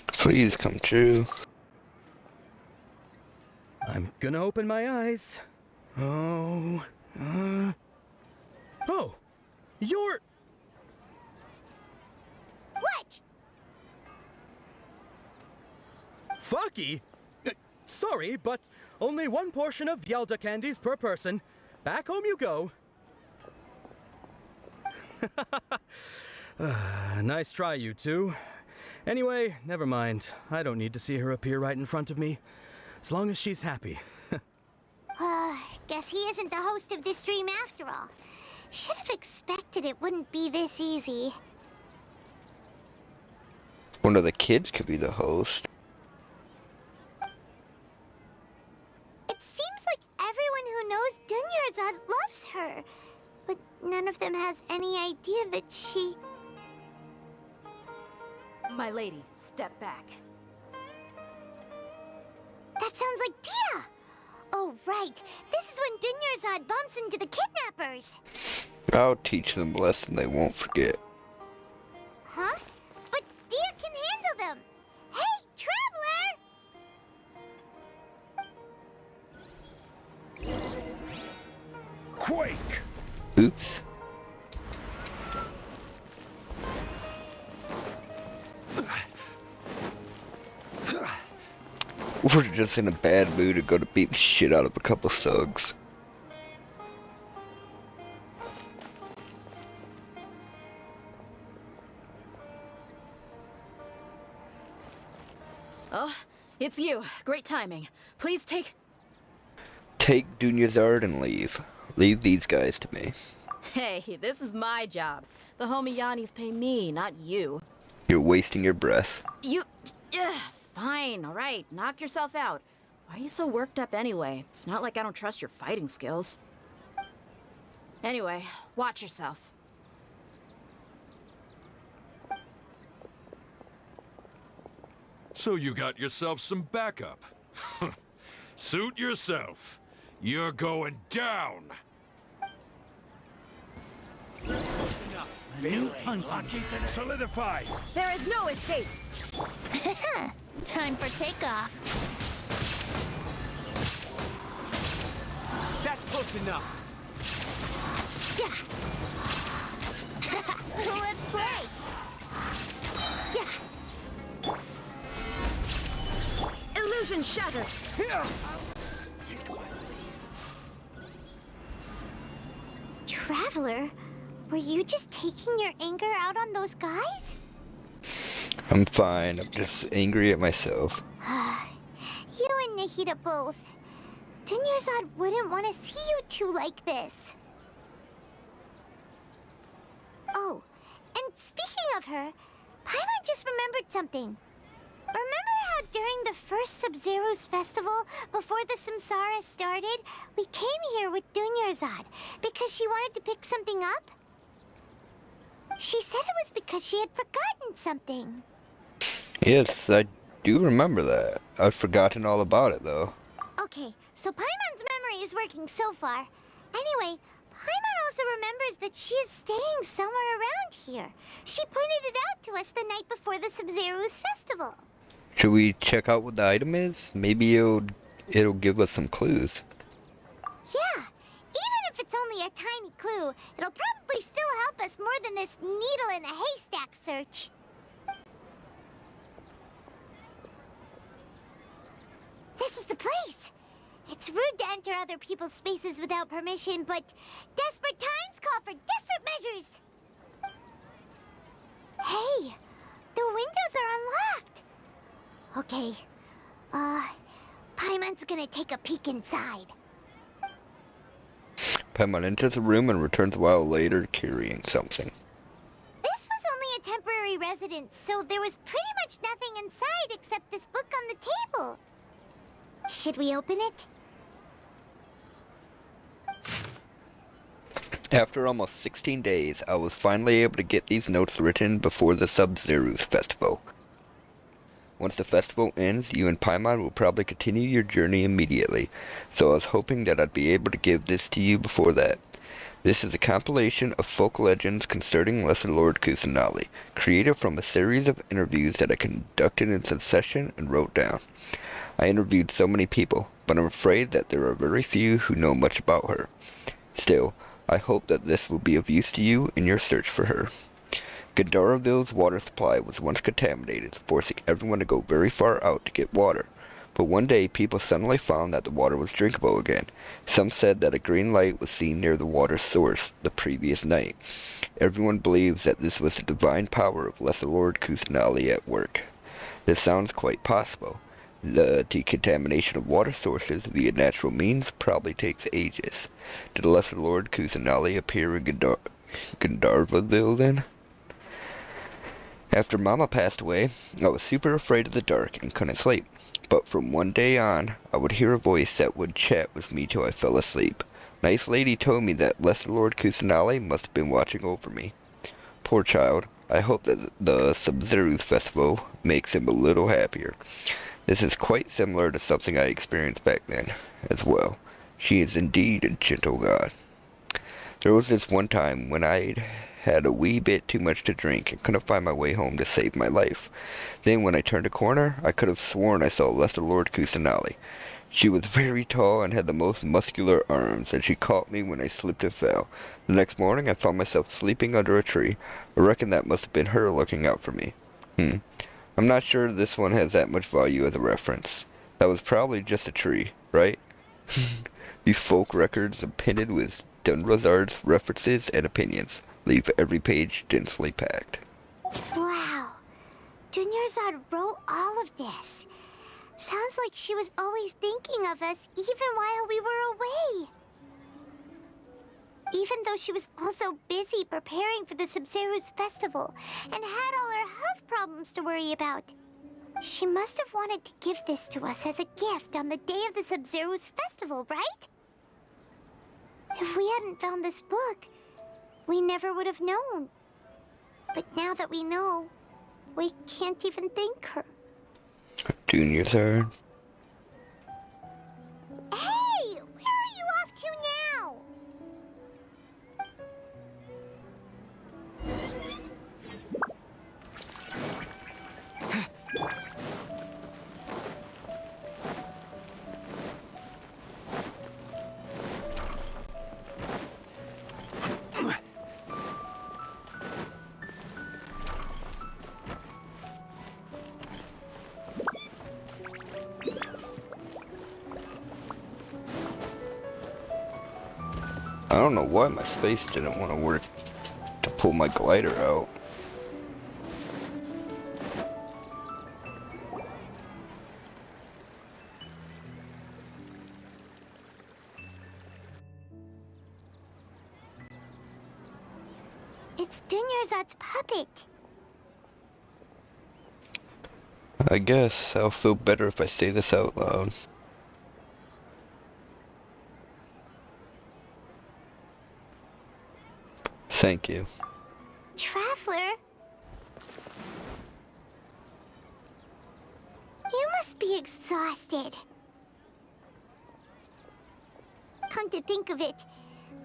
Please come true. I'm gonna open my eyes. Oh, you're... What? Fucky? Sorry, but only one portion of Yelda candies per person. Back home you go. Nice try, you two. Anyway, never mind. I don't need to see her appear right in front of me. As long as she's happy. Guess he isn't the host of this dream after all. Should have expected it wouldn't be this easy. One of the kids could be the host. It seems like everyone who knows Dunyarzad loves her, but none of them has any idea that she... My lady, step back. That sounds like Dia! Oh, right. This is when Dunyarzad bumps into the kidnappers. I'll teach them a lesson they won't forget. Huh? But Dia can handle them. Hey, Traveler! Quake! Oops. We're just in a bad mood to go to beat the shit out of a couple thugs. Oh, it's you. Great timing. Please take... Take Dunyarzad and leave. Leave these guys to me. Hey, this is my job. The homie Yannis pay me, not you. You're wasting your breath. You... Fine, alright. Knock yourself out. Why are you so worked up anyway? It's not like I don't trust your fighting skills. Anyway, watch yourself. So you got yourself some backup. Suit yourself. You're going down. New punch. Solidify. There is no escape! Time for takeoff. That's close enough. Yeah. Let's play. Yeah. Illusion shattered! Traveler, were you just taking your anger out on those guys? I'm fine. I'm just angry at myself. You and Nahida both. Dunyarzad wouldn't want to see you two like this. Oh, and speaking of her, Paimon just remembered something. Remember how during the first Sabzeruz festival, before the Samsara started, we came here with Dunyarzad because she wanted to pick something up? She said it was because she had forgotten something. Yes, I do remember that. I've forgotten all about it, though. Okay, so Paimon's memory is working so far. Anyway, Paimon also remembered remembers that she is staying somewhere around here. She pointed it out to us the night before the Sabzeruz festival. Should we check out what the item is? Maybe it'll give us some clues. Yeah, even if it's only a tiny clue, it'll probably still help us more than this needle in a haystack search. This is the place. It's rude to enter other people's spaces without permission, but desperate times call for desperate measures. Hey, the windows are unlocked. Okay, Paimon's gonna take a peek inside. Paimon enters the room and returns a while later carrying something. This was only a temporary residence, so there was pretty much nothing inside except this book on the table. Should we open it? After almost 16 days, I was finally able to get these notes written before the Sabzeruz festival. Once the festival ends, you and Paimon will probably continue your journey immediately, so I was hoping that I'd be able to give this to you before that. This is a compilation of folk legends concerning Lesser Lord Kusanali, created from a series of interviews that I conducted in succession and wrote down. I interviewed so many people, but I'm afraid that there are very few who know much about her. Still, I hope that this will be of use to you in your search for her. Gandaraville's water supply was once contaminated, forcing everyone to go very far out to get water. But one day, people suddenly found that the water was drinkable again. Some said that a green light was seen near the water's source the previous night. Everyone believes that this was the divine power of Lesser Lord Kusanali at work. This sounds quite possible. The decontamination of water sources via natural means probably takes ages. Did Lesser Lord Kusanali appear in Gandaraville then? After Mama passed away, I was super afraid of the dark and couldn't sleep. But from one day on, I would hear a voice that would chat with me till I fell asleep. Nice lady told me that Lesser Lord Kusanali must have been watching over me. Poor child, I hope that the Sabzeruz festival makes him a little happier. This is quite similar to something I experienced back then, as well. She is indeed a gentle god. There was this one time when I'd had a wee bit too much to drink and couldn't find my way home to save my life. Then when I turned a corner, I could have sworn I saw Lesser Lord Kusanali. She was very tall and had the most muscular arms, and she caught me when I slipped and fell. The next morning I found myself sleeping under a tree. I reckon that must have been her looking out for me. I'm not sure this one has that much value as a reference. That was probably just a tree, right? These folk records appended with Dunrazard's references and opinions leave every page densely packed. Wow. Dunyarzad wrote all of this. Sounds like she was always thinking of us even while we were away. Even though she was also busy preparing for the Sabzeruz festival and had all her health problems to worry about. She must have wanted to give this to us as a gift on the day of the Sabzeruz festival, right? If we hadn't found this book, we never would have known. But now that we know, we can't even thank her. Dunyarzad. Hey! Where are you off to now? I don't know why my space didn't want to work to pull my glider out. It's Dunyarzad's puppet. I guess I'll feel better if I say this out loud. Thank you. Traveler? You must be exhausted. Come to think of it,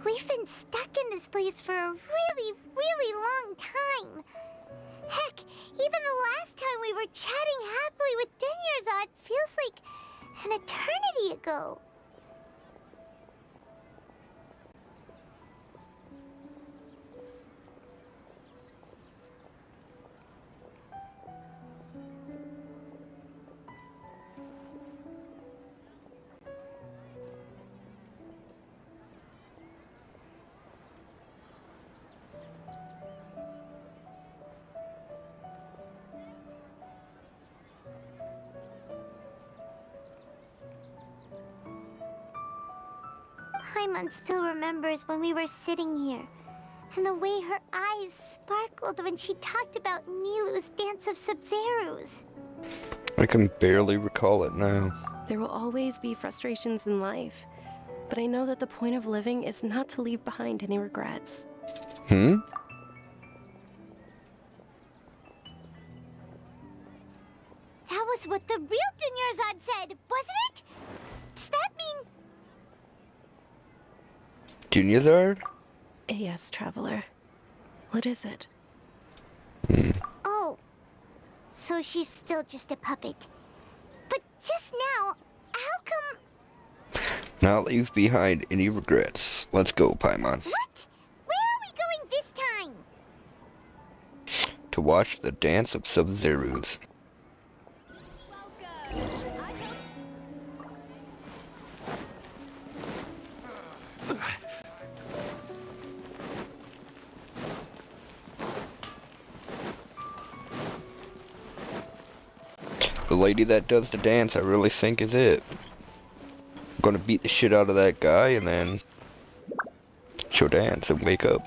We've been stuck in this place for a really, really long time. Heck, even the last time we were chatting happily with Dunyarzad feels like an eternity ago. Paimon still remembers when we were sitting here, and the way her eyes sparkled when she talked about Nilu's Dance of Sabzeruz. I can barely recall it now. There will always be frustrations in life, but I know that the point of living is not to leave behind any regrets. Hmm? That was what the real Dunyarzad said, wasn't it? Does that mean... Dunyarzad? Yes, Traveler. What is it? Oh, so she's still just a puppet. But just now, how come... Not leave behind any regrets. Let's go, Paimon. What? Where are we going this time? To watch the Dance of Sabzeruz. The lady that does the dance, I really think is it. I'm gonna beat the shit out of that guy and then she'll dance and wake up.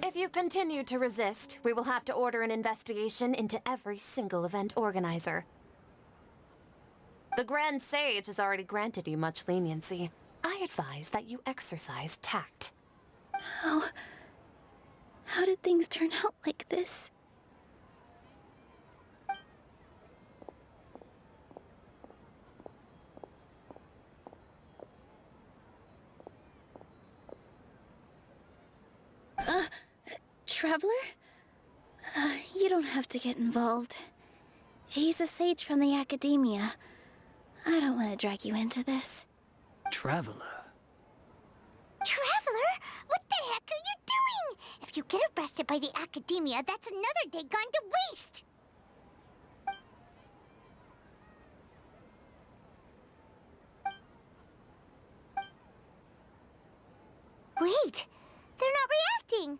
If you continue to resist, we will have to order an investigation into every single event organizer. The Grand Sage has already granted you much leniency. I advise that you exercise tact. How did things turn out like this? Traveler? You don't have to get involved. He's a sage from the academia. I don't want to drag you into this. Traveler? Traveler? What the heck are you doing? If you get arrested by the academia, that's another day gone to waste. Wait, they're not reacting.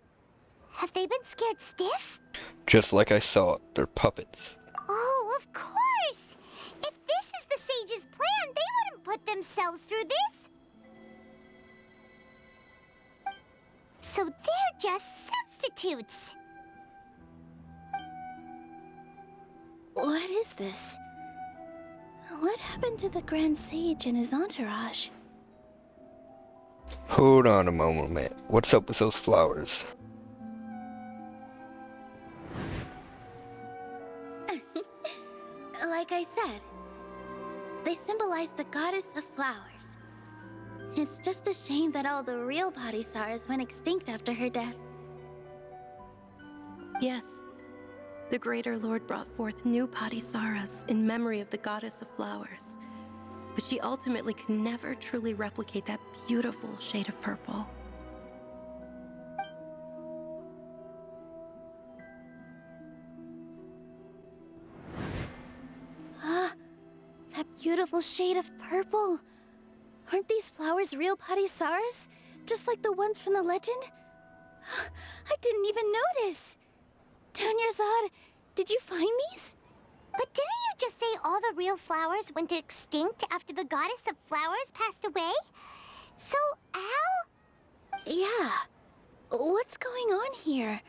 Have they been scared stiff? Just like I saw it, they're puppets. Oh, of course! If this is the sage's plan, they wouldn't put themselves through this. So they're just substitutes. What is this? What happened to the Grand Sage and his entourage? Hold on a moment. What's up with those flowers? Like I said, they symbolize the goddess of flowers. It's just a shame that all the real Padisarahs went extinct after her death. Yes, the Greater Lord brought forth new Padisarahs in memory of the goddess of flowers. But she ultimately could never truly replicate that beautiful shade of purple. That beautiful shade of purple. Aren't these flowers real Padisarahs? Just like the ones from the legend? I didn't even notice. Dunyarzad, did you find these? But didn't you just say all the real flowers went extinct after the goddess of flowers passed away? So, how? Yeah. What's going on here?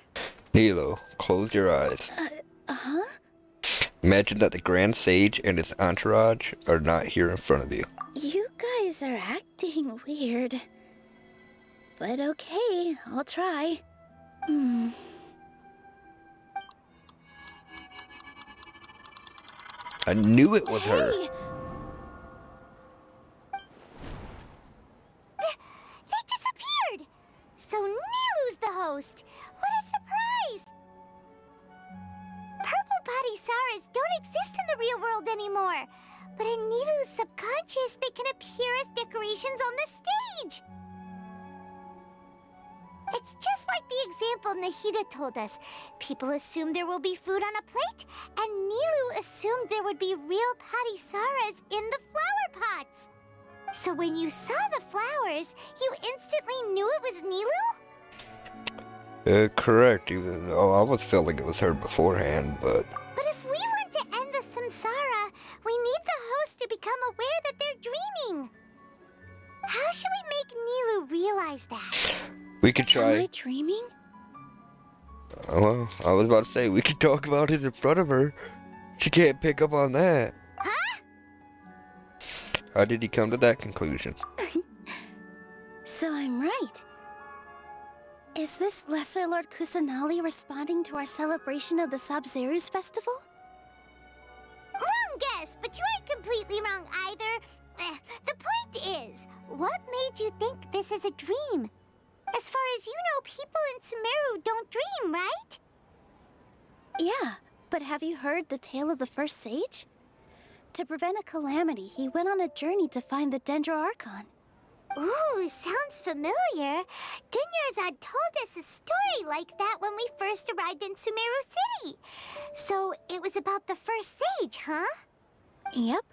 Nilo, close your eyes. Huh? Imagine that the Grand Sage and his entourage are not here in front of you. You guys are acting weird. But okay, I'll try. I knew it was her. They host. What a surprise! Purple body Saras don't exist in the real world anymore. But in Nilu's subconscious, they can appear as decorations on the stage. It's just like the example Nahida told us. People assumed there will be food on a plate, and Nilu assumed there would be real Patisaras in the flower pots. So when you saw the flowers, you instantly knew it was Nilu? Correct, even though I was feeling it was her beforehand, but... But if we want to end the samsara, we need the host to become aware that they're dreaming. How should we make Nilu realize that? We could try... Am I dreaming? Well, I was about to say, we could talk about it in front of her. She can't pick up on that. Huh? How did he come to that conclusion? So I'm right. Is this Lesser Lord Kusanali responding to our celebration of the Sabzeruz festival? Wrong guess, but you aren't completely wrong either. The point is, what made you think this is a dream? As far as you know, people in Sumeru don't dream, right? Yeah, but have you heard the tale of the first sage? To prevent a calamity, he went on a journey to find the Archon. Ooh, sounds familiar. Dunyarzad told us a story like that when we first arrived in Sumeru City. So it was about the first sage, huh? Yep,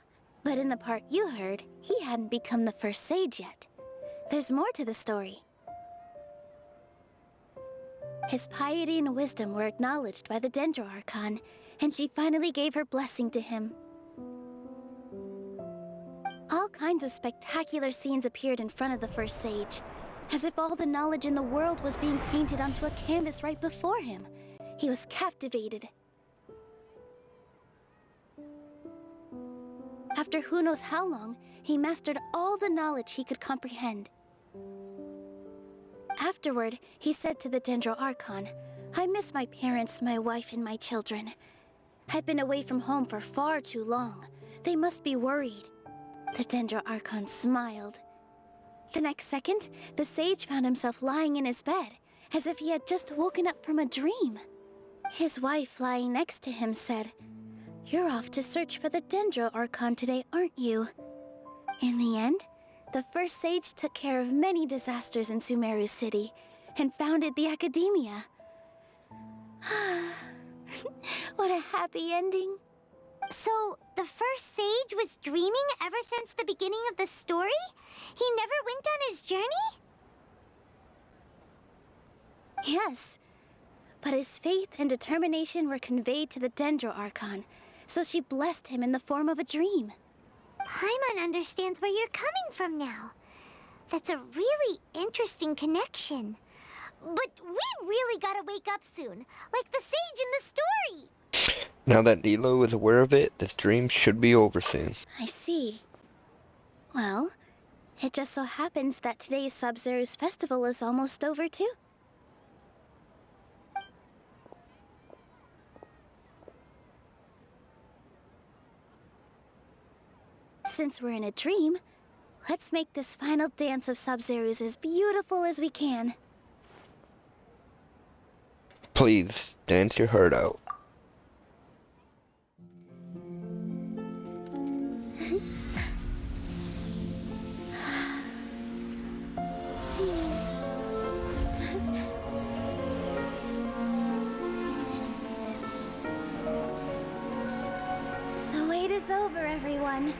but in the part you heard, he hadn't become the first sage yet. There's more to the story. His piety and wisdom were acknowledged by the Archon, and she finally gave her blessing to him. All kinds of spectacular scenes appeared in front of the first sage, as if all the knowledge in the world was being painted onto a canvas right before him. He was captivated. After who knows how long, he mastered all the knowledge he could comprehend. Afterward, he said to the Archon, "I miss my parents, my wife, and my children. I've been away from home for far too long. They must be worried." The Archon smiled. The next second, the sage found himself lying in his bed, as if he had just woken up from a dream. His wife, lying next to him, said, "You're off to search for the Archon today, aren't you?" In the end, the first sage took care of many disasters in Sumeru City, and founded the Academia. What a happy ending. So, the first sage was dreaming ever since the beginning of the story? He never went on his journey? Yes, but his faith and determination were conveyed to the Archon, so she blessed him in the form of a dream. Paimon understands where you're coming from now. That's a really interesting connection. But we really gotta wake up soon, like the sage in the story. Now that Nilo is aware of it, this dream should be over soon. I see. Well, it just so happens that today's Sabzeruz festival is almost over too. Since we're in a dream, let's make this final dance of Sabzeruz as beautiful as we can. Please, dance your heart out. The wait is over, everyone.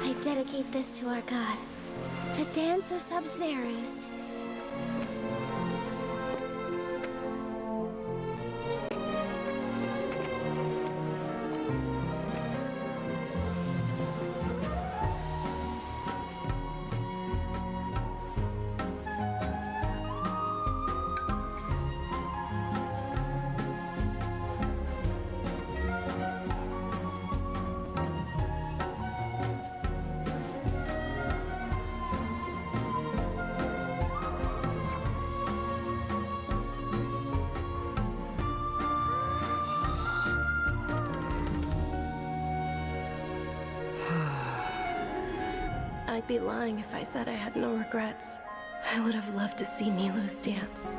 I dedicate this to our god, the dance of Sabzeruz. I'd be lying if I said I had no regrets. I would have loved to see Nilu's dance.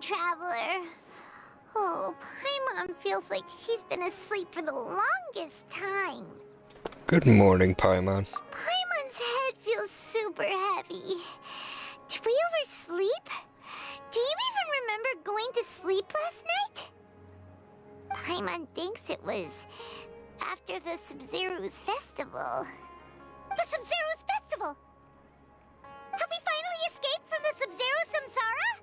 Traveler. Oh, Paimon feels like she's been asleep for the longest time. Good morning, Paimon. Paimon's head feels super heavy. Did we oversleep? Do you even remember going to sleep last night? Paimon thinks it was after the Sabzeruz festival. The Sabzeruz festival! Have we finally escaped from the Sabzeruz samsara?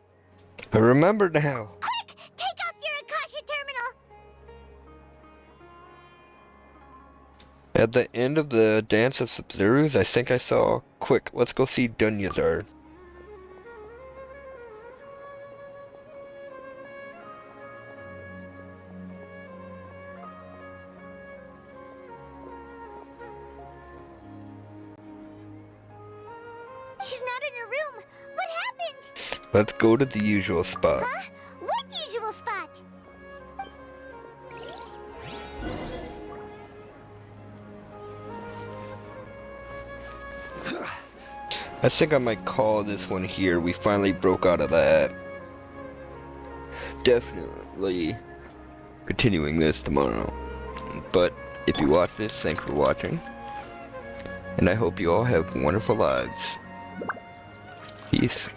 I remember now. Quick! Take off your Akasha terminal! At the end of the dance of Sabzeruz, I think I saw, quick, let's go see Dunyazar. She's not in her room. What happened? Let's go to the usual spot. Huh? What usual spot? I think I might call this one here. We finally broke out of that. Definitely continuing this tomorrow. But if you watch this, thanks for watching. And I hope you all have wonderful lives. Peace.